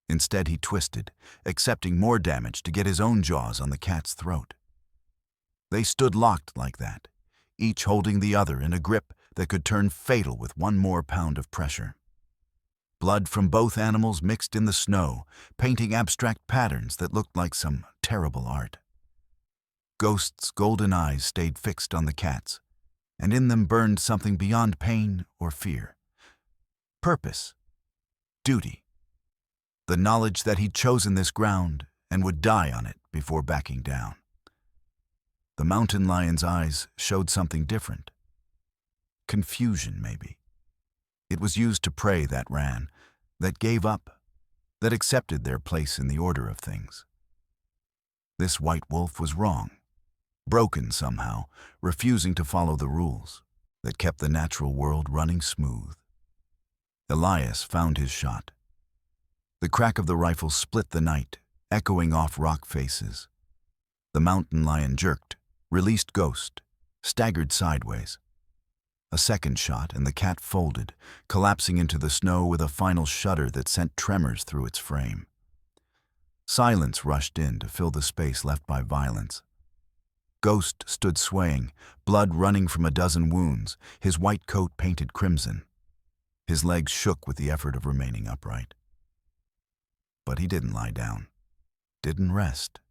S1: Instead, he twisted, accepting more damage to get his own jaws on the cat's throat. They stood locked like that, each holding the other in a grip that could turn fatal with one more pound of pressure. Blood from both animals mixed in the snow, painting abstract patterns that looked like some terrible art. Ghost's golden eyes stayed fixed on the cat's, and in them burned something beyond pain or fear. Purpose. Duty. The knowledge that he'd chosen this ground and would die on it before backing down. The mountain lion's eyes showed something different. Confusion, maybe. It was used to prey that ran, that gave up, that accepted their place in the order of things. This white wolf was wrong, broken somehow, refusing to follow the rules that kept the natural world running smooth. Elias found his shot. The crack of the rifle split the night, echoing off rock faces. The mountain lion jerked, released Ghost, staggered sideways. A second shot, and the cat folded, collapsing into the snow with a final shudder that sent tremors through its frame. Silence rushed in to fill the space left by violence. Ghost stood swaying, blood running from a dozen wounds, his white coat painted crimson. His legs shook with the effort of remaining upright. But he didn't lie down, didn't rest.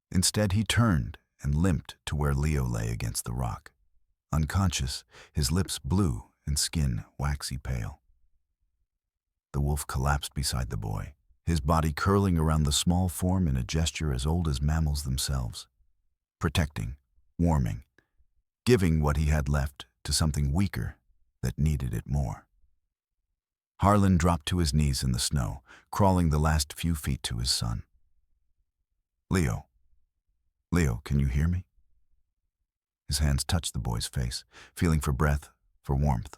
S1: Instead, he turned and limped to where Leo lay against the rock. Unconscious, his lips blue and skin waxy pale. The wolf collapsed beside the boy, his body curling around the small form in a gesture as old as mammals themselves. Protecting, warming, giving what he had left to something weaker that needed it more. Harlan dropped to his knees in the snow, crawling the last few feet to his son. Leo, can you hear me?" His hands touched the boy's face, feeling for breath, for warmth,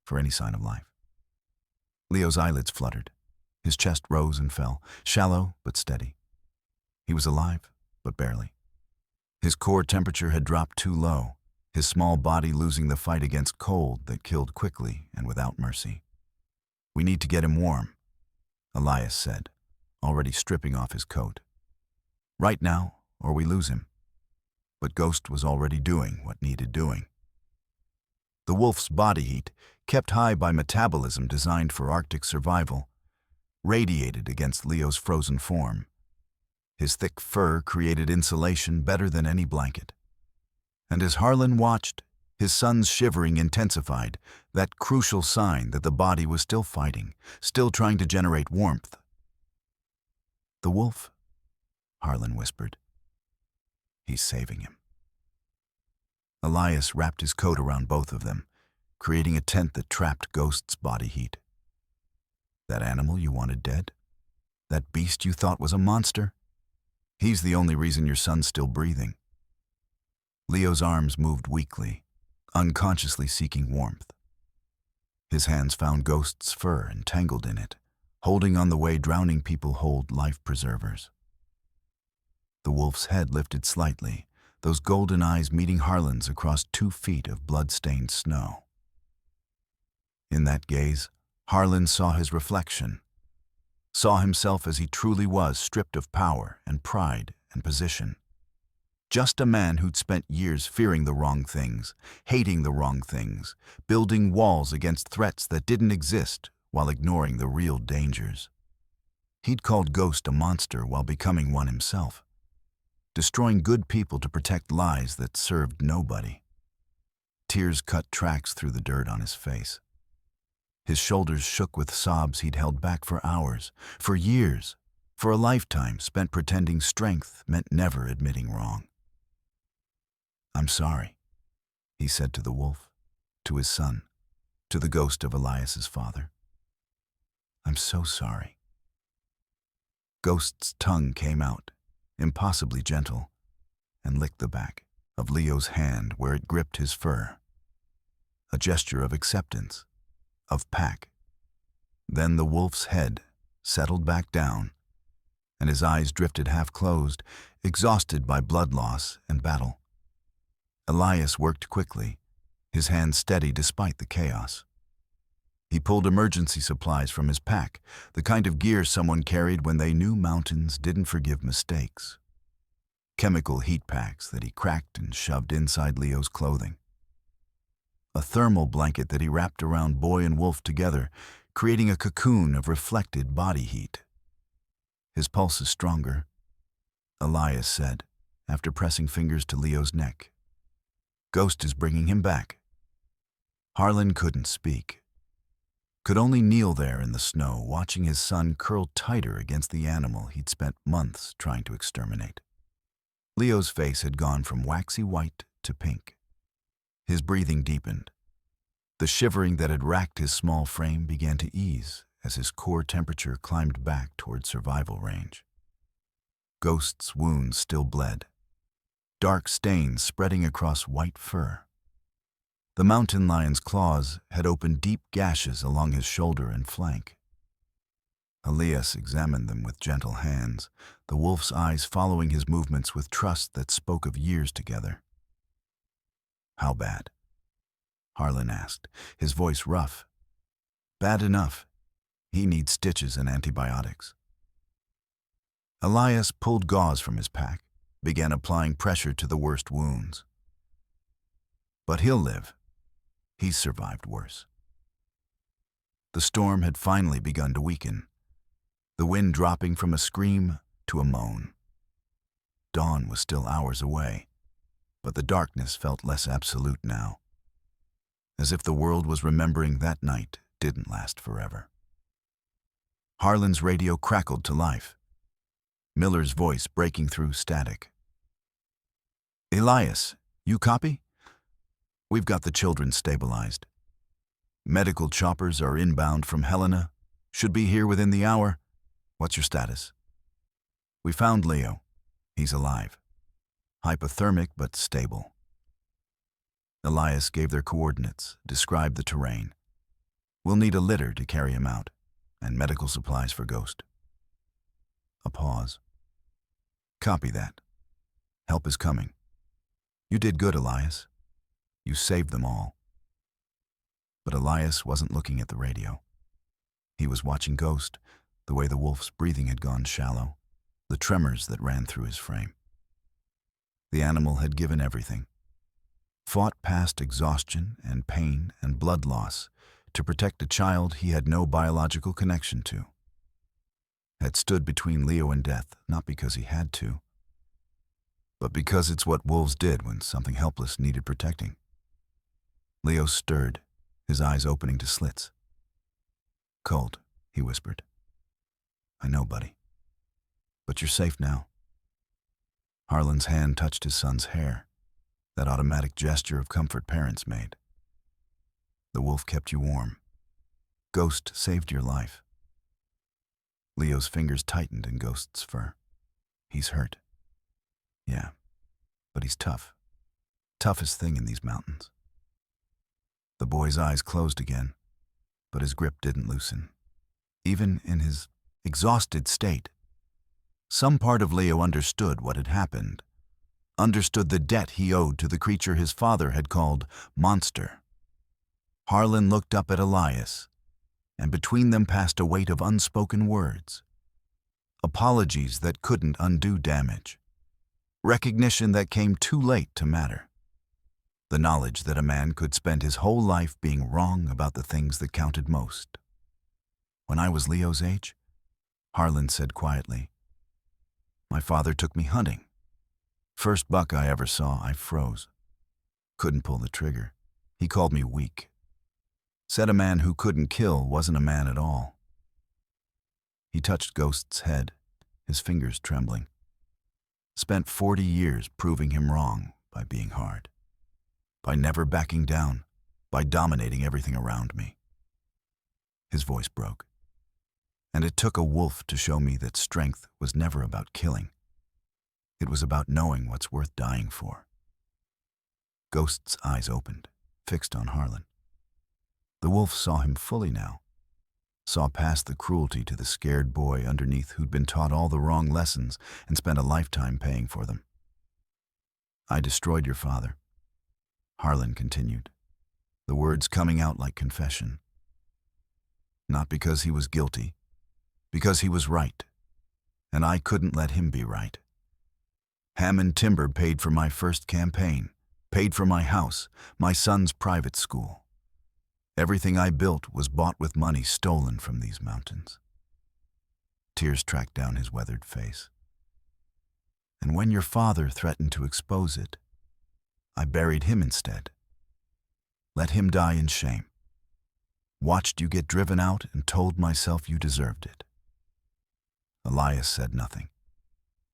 S1: for any sign of life. Leo's eyelids fluttered. His chest rose and fell, shallow but steady. He was alive, but barely. His core temperature had dropped too low, his small body losing the fight against cold that killed quickly and without mercy. "We need to get him warm," Elias said, already stripping off his coat. "Right now, or we lose him." But Ghost was already doing what needed doing. The wolf's body heat, kept high by metabolism designed for Arctic survival, radiated against Leo's frozen form. His thick fur created insulation better than any blanket. And as Harlan watched, his son's shivering intensified, that crucial sign that the body was still fighting, still trying to generate warmth. "The wolf," Harlan whispered. "He's saving him." Elias wrapped his coat around both of them, creating a tent that trapped Ghost's body heat. "That animal you wanted dead? That beast you thought was a monster? He's the only reason your son's still breathing." Leo's arms moved weakly, unconsciously seeking warmth. His hands found Ghost's fur entangled in it, holding on the way drowning people hold life preservers. The wolf's head lifted slightly, those golden eyes meeting Harlan's across 2 feet of blood-stained snow. In that gaze, Harlan saw his reflection, saw himself as he truly was, stripped of power and pride and position. Just a man who'd spent years fearing the wrong things, hating the wrong things, building walls against threats that didn't exist while ignoring the real dangers. He'd called Ghost a monster while becoming one himself, destroying good people to protect lies that served nobody. Tears cut tracks through the dirt on his face. His shoulders shook with sobs he'd held back for hours, for years, for a lifetime spent pretending strength meant never admitting wrong. "I'm sorry," he said to the wolf, to his son, to the ghost of Elias's father. "I'm so sorry." Ghost's tongue came out, impossibly gentle, and licked the back of Leo's hand where it gripped his fur. A gesture of acceptance, of pack. Then the wolf's head settled back down, and his eyes drifted half-closed, exhausted by blood loss and battle. Elias worked quickly, his hands steady despite the chaos. He pulled emergency supplies from his pack, the kind of gear someone carried when they knew mountains didn't forgive mistakes. Chemical heat packs that he cracked and shoved inside Leo's clothing. A thermal blanket that he wrapped around boy and wolf together, creating a cocoon of reflected body heat. "His pulse is stronger," Elias said, after pressing fingers to Leo's neck. "Ghost is bringing him back." Harlan couldn't speak, could only kneel there in the snow, watching his son curl tighter against the animal he'd spent months trying to exterminate. Leo's face had gone from waxy white to pink. His breathing deepened. The shivering that had racked his small frame began to ease as his core temperature climbed back toward survival range. Ghost's wounds still bled, dark stains spreading across white fur. The mountain lion's claws had opened deep gashes along his shoulder and flank. Elias examined them with gentle hands, the wolf's eyes following his movements with trust that spoke of years together. "How bad?" Harlan asked, his voice rough. "Bad enough. He needs stitches and antibiotics." Elias pulled gauze from his pack, began applying pressure to the worst wounds. "But he'll live. He's survived worse." The storm had finally begun to weaken, the wind dropping from a scream to a moan. Dawn was still hours away, but the darkness felt less absolute now, as if the world was remembering that night didn't last forever. Harlan's radio crackled to life, Miller's voice breaking through static. "Elias, you copy? We've got the children stabilized. Medical choppers are inbound from Helena. Should be here within the hour. What's your status?" "We found Leo. He's alive. Hypothermic but stable." Elias gave their coordinates, described the terrain. "We'll need a litter to carry him out, and medical supplies for Ghost." A pause. "Copy that. Help is coming. You did good, Elias. You saved them all." But Elias wasn't looking at the radio. He was watching Ghost, the way the wolf's breathing had gone shallow, the tremors that ran through his frame. The animal had given everything, fought past exhaustion and pain and blood loss to protect a child he had no biological connection to. had stood between Leo and death, not because he had to, but because it's what wolves did when something helpless needed protecting. Leo stirred, his eyes opening to slits. "Cold," he whispered. "I know, buddy. But you're safe now." Harlan's hand touched his son's hair, that automatic gesture of comfort parents made. "The wolf kept you warm. Ghost saved your life." Leo's fingers tightened in Ghost's fur. "He's hurt." "Yeah, but he's tough. Toughest thing in these mountains." The boy's eyes closed again, but his grip didn't loosen. Even in his exhausted state, some part of Leo understood what had happened, understood the debt he owed to the creature his father had called monster. Harlan looked up at Elias, and between them passed a weight of unspoken words. Apologies that couldn't undo damage. Recognition that came too late to matter. The knowledge that a man could spend his whole life being wrong about the things that counted most. "When I was Leo's age," Harlan said quietly, "my father took me hunting. First buck I ever saw, I froze. Couldn't pull the trigger. He called me weak. Said a man who couldn't kill wasn't a man at all." He touched Ghost's head, his fingers trembling. "Spent 40 years proving him wrong by being hard. By never backing down, by dominating everything around me." His voice broke. "And it took a wolf to show me that strength was never about killing. It was about knowing what's worth dying for." Ghost's eyes opened, fixed on Harlan. The wolf saw him fully now, saw past the cruelty to the scared boy underneath who'd been taught all the wrong lessons and spent a lifetime paying for them. "I destroyed your father," Harlan continued, the words coming out like confession. "Not because he was guilty, because he was right, and I couldn't let him be right. Hammond Timber paid for my first campaign, paid for my house, my son's private school. Everything I built was bought with money stolen from these mountains." Tears tracked down his weathered face. "And when your father threatened to expose it, I buried him instead. Let him die in shame. Watched you get driven out and told myself you deserved it." Elias said nothing,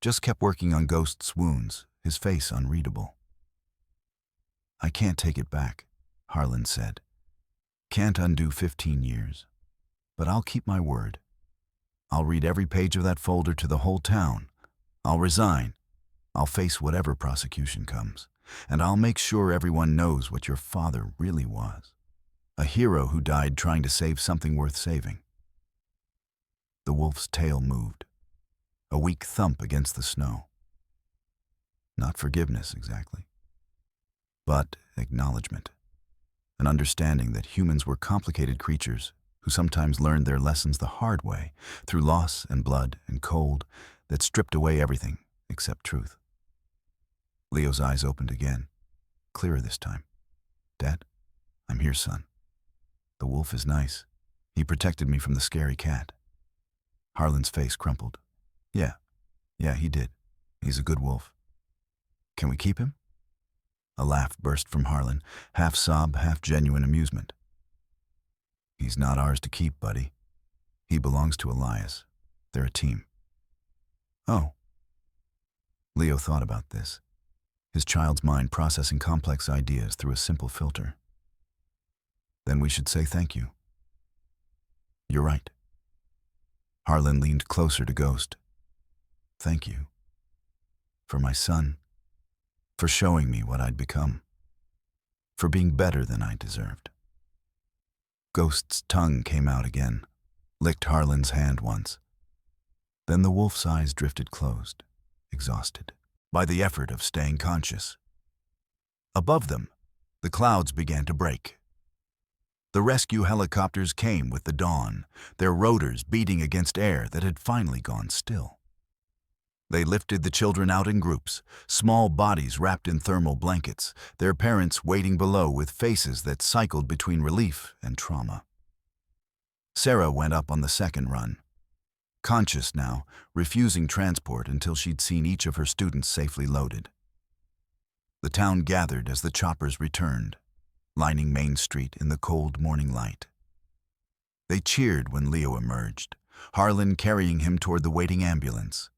S1: just kept working on Ghost's wounds, his face unreadable. "I can't take it back," Harlan said. "Can't undo 15 years. But I'll keep my word. I'll read every page of that folder to the whole town. I'll resign. I'll face whatever prosecution comes. And I'll make sure everyone knows what your father really was. A hero who died trying to save something worth saving." The wolf's tail moved, a weak thump against the snow. Not forgiveness, exactly, but acknowledgement. An understanding that humans were complicated creatures who sometimes learned their lessons the hard way, through loss and blood and cold that stripped away everything except truth. Leo's eyes opened again, clearer this time. "Dad, I'm here, son. The wolf is nice. He protected me from the scary cat." Harlan's face crumpled. Yeah, he did. He's a good wolf. Can we keep him?" A laugh burst from Harlan, half sob, half genuine amusement. "He's not ours to keep, buddy. He belongs to Elias. They're a team." "Oh." Leo thought about this, his child's mind processing complex ideas through a simple filter. "Then we should say thank you." "You're right." Harlan leaned closer to Ghost. "Thank you. For my son. For showing me what I'd become. For being better than I deserved." Ghost's tongue came out again, licked Harlan's hand once. Then the wolf's eyes drifted closed, exhausted by the effort of staying conscious. Above them, the clouds began to break. The rescue helicopters came with the dawn, their rotors beating against air that had finally gone still. They lifted the children out in groups, small bodies wrapped in thermal blankets, their parents waiting below with faces that cycled between relief and trauma. Sarah went up on the second run. conscious now, refusing transport until she'd seen each of her students safely loaded. The town gathered as the choppers returned, lining Main Street in the cold morning light. They cheered when Leo emerged, Harlan carrying him toward the waiting ambulance.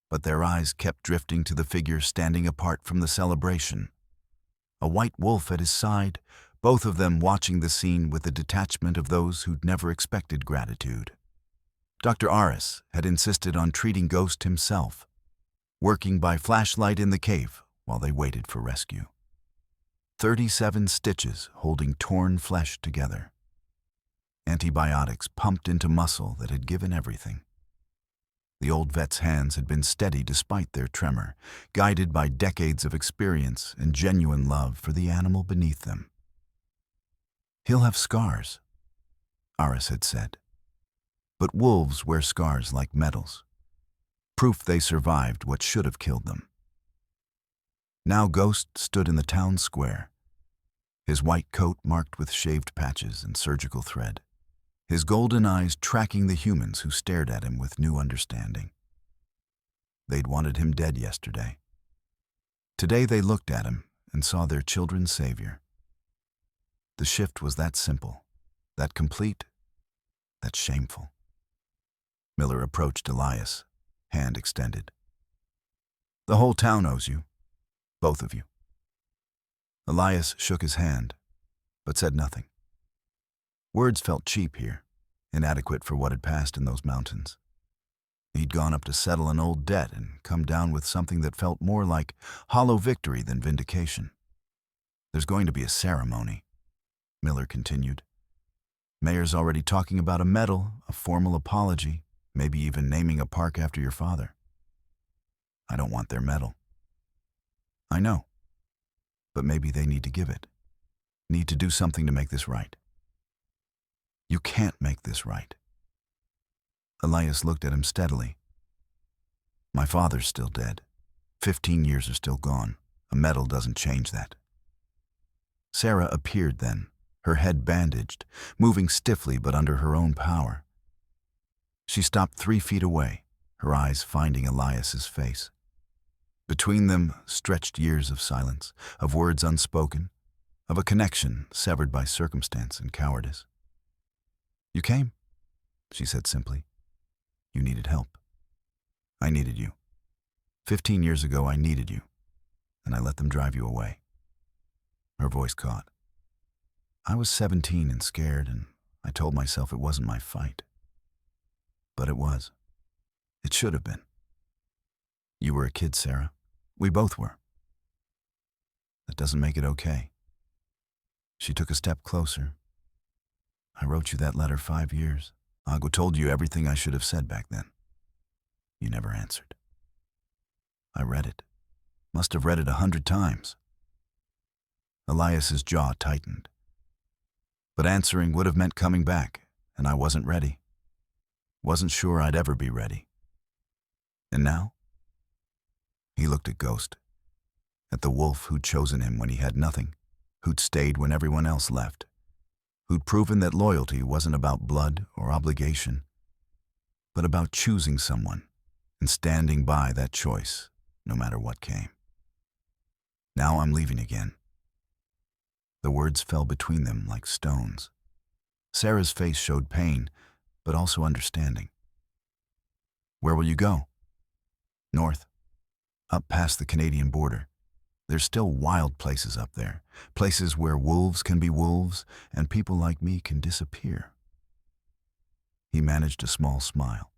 S1: But their eyes kept drifting to the figure standing apart from the celebration. A white wolf at his side, both of them watching the scene with the detachment of those who'd never expected gratitude. Dr. Aris had insisted on treating Ghost himself, working by flashlight in the cave while they waited for rescue. 37 stitches holding torn flesh together. Antibiotics pumped into muscle that had given everything. The old vet's hands had been steady despite their tremor, guided by decades of experience and genuine love for the animal beneath them. "He'll have scars," Aris had said. But wolves wear scars like medals, proof they survived what should have killed them. Now Ghost stood in the town square, his white coat marked with shaved patches and surgical thread, his golden eyes tracking the humans who stared at him with new understanding. They'd wanted him dead yesterday. Today they looked at him and saw their children's savior. The shift was that simple, that complete, that shameful. Miller approached Elias, hand extended. "The whole town owes you, both of you." Elias shook his hand, but said nothing. Words felt cheap here, inadequate for what had passed in those mountains. He'd gone up to settle an old debt and come down with something that felt more like hollow victory than vindication. "There's going to be a ceremony," Miller continued. "Mayor's already talking about a medal, a formal apology, maybe even naming a park after your father. I don't want their medal. I know, but maybe they need to give it, need to do something to make this right." "You can't make this right." Elias looked at him steadily. "My father's still dead. 15 years are still gone. A medal doesn't change that." Sarah appeared then, her head bandaged, moving stiffly but under her own power. She stopped 3 feet away, her eyes finding Elias's face. Between them stretched years of silence, of words unspoken, of a connection severed by circumstance and cowardice. "You came," she said simply. "You needed help. I needed you. 15 years ago I needed you, and I let them drive you away." Her voice caught. "I was 17 and scared, and I told myself it wasn't my fight. But it was. It should have been. You were a kid, Sarah. We both were. That doesn't make it okay." She took a step closer. "I wrote you that letter 5 years. Agua told you everything I should have said back then. You never answered. I read it. Must have read it 100 times." Elias's jaw tightened. "But answering would have meant coming back, and I wasn't ready. Wasn't sure I'd ever be ready. And now?" He looked at Ghost, at the wolf who'd chosen him when he had nothing, who'd stayed when everyone else left, who'd proven that loyalty wasn't about blood or obligation, but about choosing someone and standing by that choice, no matter what came. "Now I'm leaving again." The words fell between them like stones. Sarah's face showed pain, but also understanding. "Where will you go?" "North. Up past the Canadian border. There's still wild places up there, places where wolves can be wolves and people like me can disappear." He managed a small smile.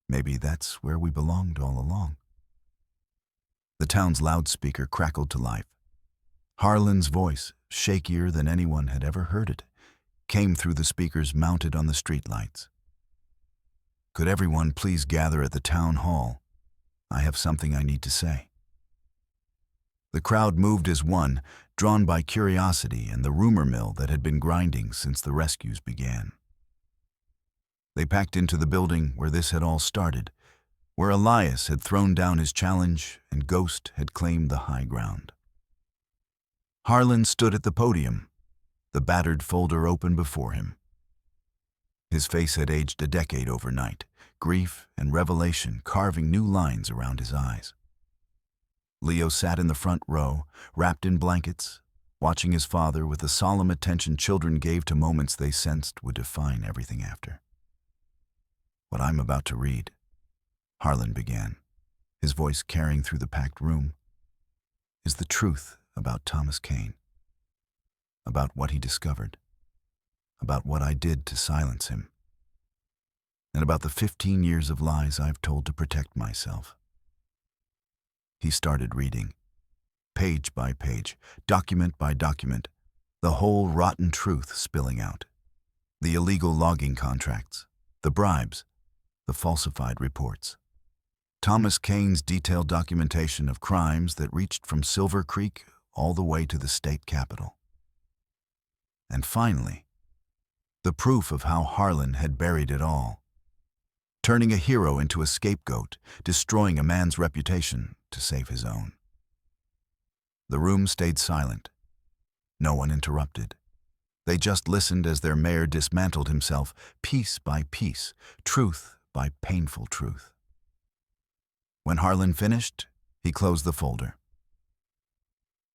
S1: "Maybe that's where we belonged all along." The town's loudspeaker crackled to life. Harlan's voice, shakier than anyone had ever heard it, came through the speakers mounted on the streetlights. "Could everyone please gather at the town hall? I have something I need to say." The crowd moved as one, drawn by curiosity and the rumor mill that had been grinding since the rescues began. They packed into the building where this had all started, where Elias had thrown down his challenge and Ghost had claimed the high ground. Harlan stood at the podium, the battered folder open before him. His face had aged a decade overnight, grief and revelation carving new lines around his eyes. Leo sat in the front row, wrapped in blankets, watching his father with the solemn attention children gave to moments they sensed would define everything after. "What I'm about to read," Harlan began, his voice carrying through the packed room, "is the truth about Thomas Kane, about what he discovered, about what I did to silence him, and about the 15 years of lies I've told to protect myself." He started reading, page by page, document by document, the whole rotten truth spilling out. The illegal logging contracts, the bribes, the falsified reports. Thomas Kane's detailed documentation of crimes that reached from Silver Creek all the way to the state capitol. And finally, the proof of how Harlan had buried it all, turning a hero into a scapegoat, destroying a man's reputation to save his own. The room stayed silent. No one interrupted. They just listened as their mayor dismantled himself, piece by piece, truth by painful truth. When Harlan finished, he closed the folder.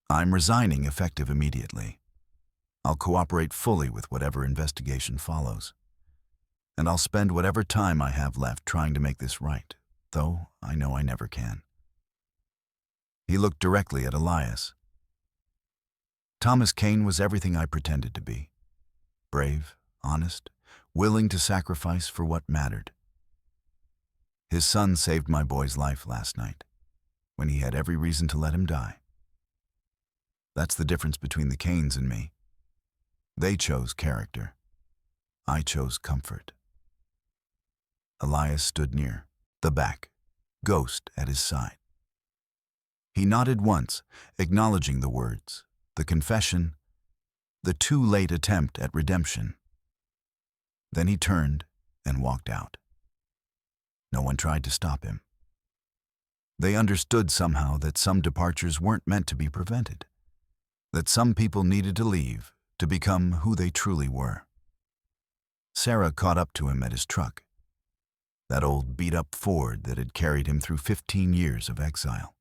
S1: "I'm resigning effective immediately. I'll cooperate fully with whatever investigation follows. And I'll spend whatever time I have left trying to make this right, though I know I never can." He looked directly at Elias. "Thomas Kane was everything I pretended to be. Brave, honest, willing to sacrifice for what mattered. His son saved my boy's life last night, when he had every reason to let him die. That's the difference between the Kanes and me. They chose character. I chose comfort." Elias stood near, the back, Ghost at his side. He nodded once, acknowledging the words, the confession, the too late attempt at redemption. Then he turned and walked out. No one tried to stop him. They understood somehow that some departures weren't meant to be prevented, that some people needed to leave to become who they truly were. Sarah caught up to him at his truck, that old beat-up Ford that had carried him through 15 years of exile.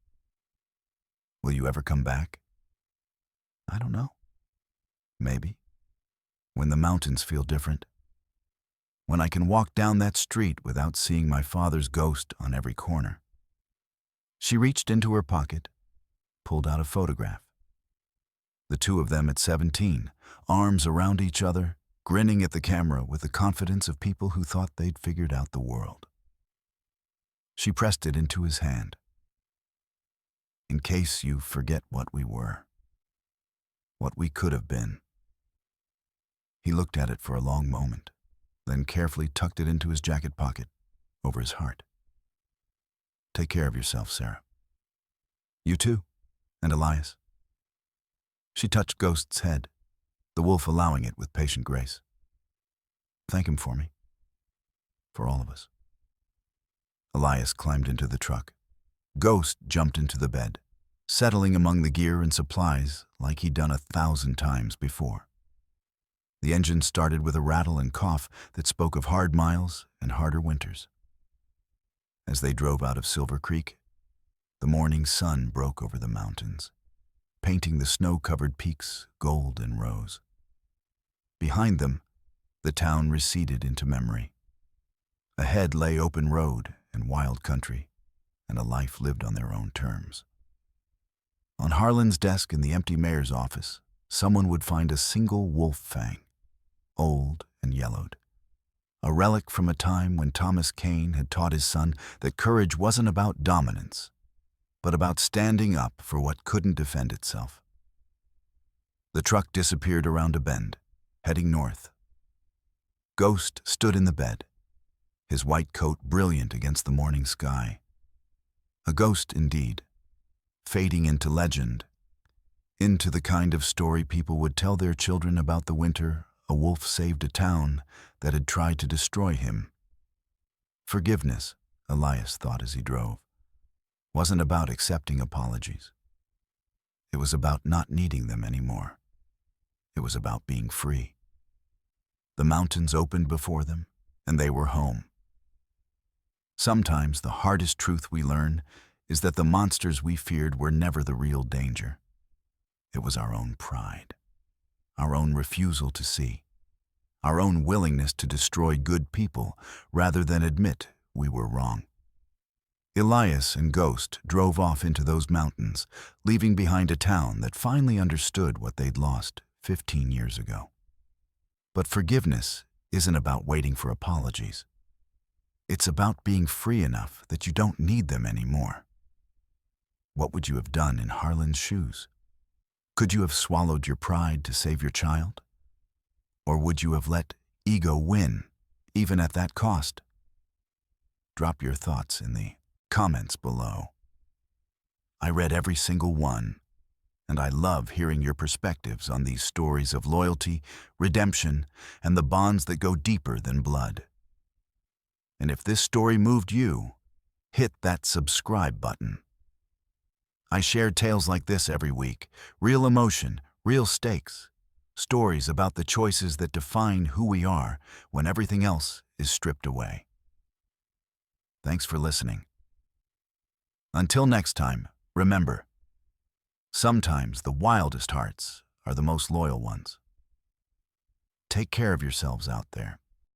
S1: "Will you ever come back?" "I don't know. Maybe. When the mountains feel different. When I can walk down that street without seeing my father's ghost on every corner." She reached into her pocket, pulled out a photograph. The two of them at 17, arms around each other, grinning at the camera with the confidence of people who thought they'd figured out the world. She pressed it into his hand. "In case you forget what we were, what we could have been." He looked at it for a long moment, then carefully tucked it into his jacket pocket, over his heart. "Take care of yourself, Sarah. You too, and Elias." She touched Ghost's head, the wolf allowing it with patient grace. "Thank him for me. For all of us." Elias climbed into the truck. Ghost jumped into the bed, settling among the gear and supplies like he'd done 1,000 times before. The engine started with a rattle and cough that spoke of hard miles and harder winters. As they drove out of Silver Creek, the morning sun broke over the mountains, painting the snow-covered peaks gold and rose. Behind them, the town receded into memory. Ahead lay open road and wild country, and a life lived on their own terms. On Harlan's desk in the empty mayor's office, someone would find a single wolf fang, old and yellowed, a relic from a time when Thomas Kane had taught his son that courage wasn't about dominance, but about standing up for what couldn't defend itself. The truck disappeared around a bend, heading north. Ghost stood in the bed, his white coat brilliant against the morning sky. A ghost indeed, fading into legend, into the kind of story people would tell their children about the winter a wolf saved a town that had tried to destroy him. Forgiveness, Elias thought as he drove, wasn't about accepting apologies. It was about not needing them anymore. It was about being free. The mountains opened before them, and they were home. Sometimes the hardest truth we learn is that the monsters we feared were never the real danger. It was our own pride, our own refusal to see, our own willingness to destroy good people rather than admit we were wrong. Elias and Ghost drove off into those mountains, leaving behind a town that finally understood what they'd lost 15 years ago. But forgiveness isn't about waiting for apologies. It's about being free enough that you don't need them anymore. What would you have done in Harlan's shoes? Could you have swallowed your pride to save your child? Or would you have let ego win, even at that cost? Drop your thoughts in the comments below. I read every single one, and I love hearing your perspectives on these stories of loyalty, redemption, and the bonds that go deeper than blood. And if this story moved you, hit that subscribe button. I share tales like this every week, real emotion, real stakes, stories about the choices that define who we are when everything else is stripped away. Thanks for listening. Until next time, remember, sometimes the wildest hearts are the most loyal ones. Take care of yourselves out there.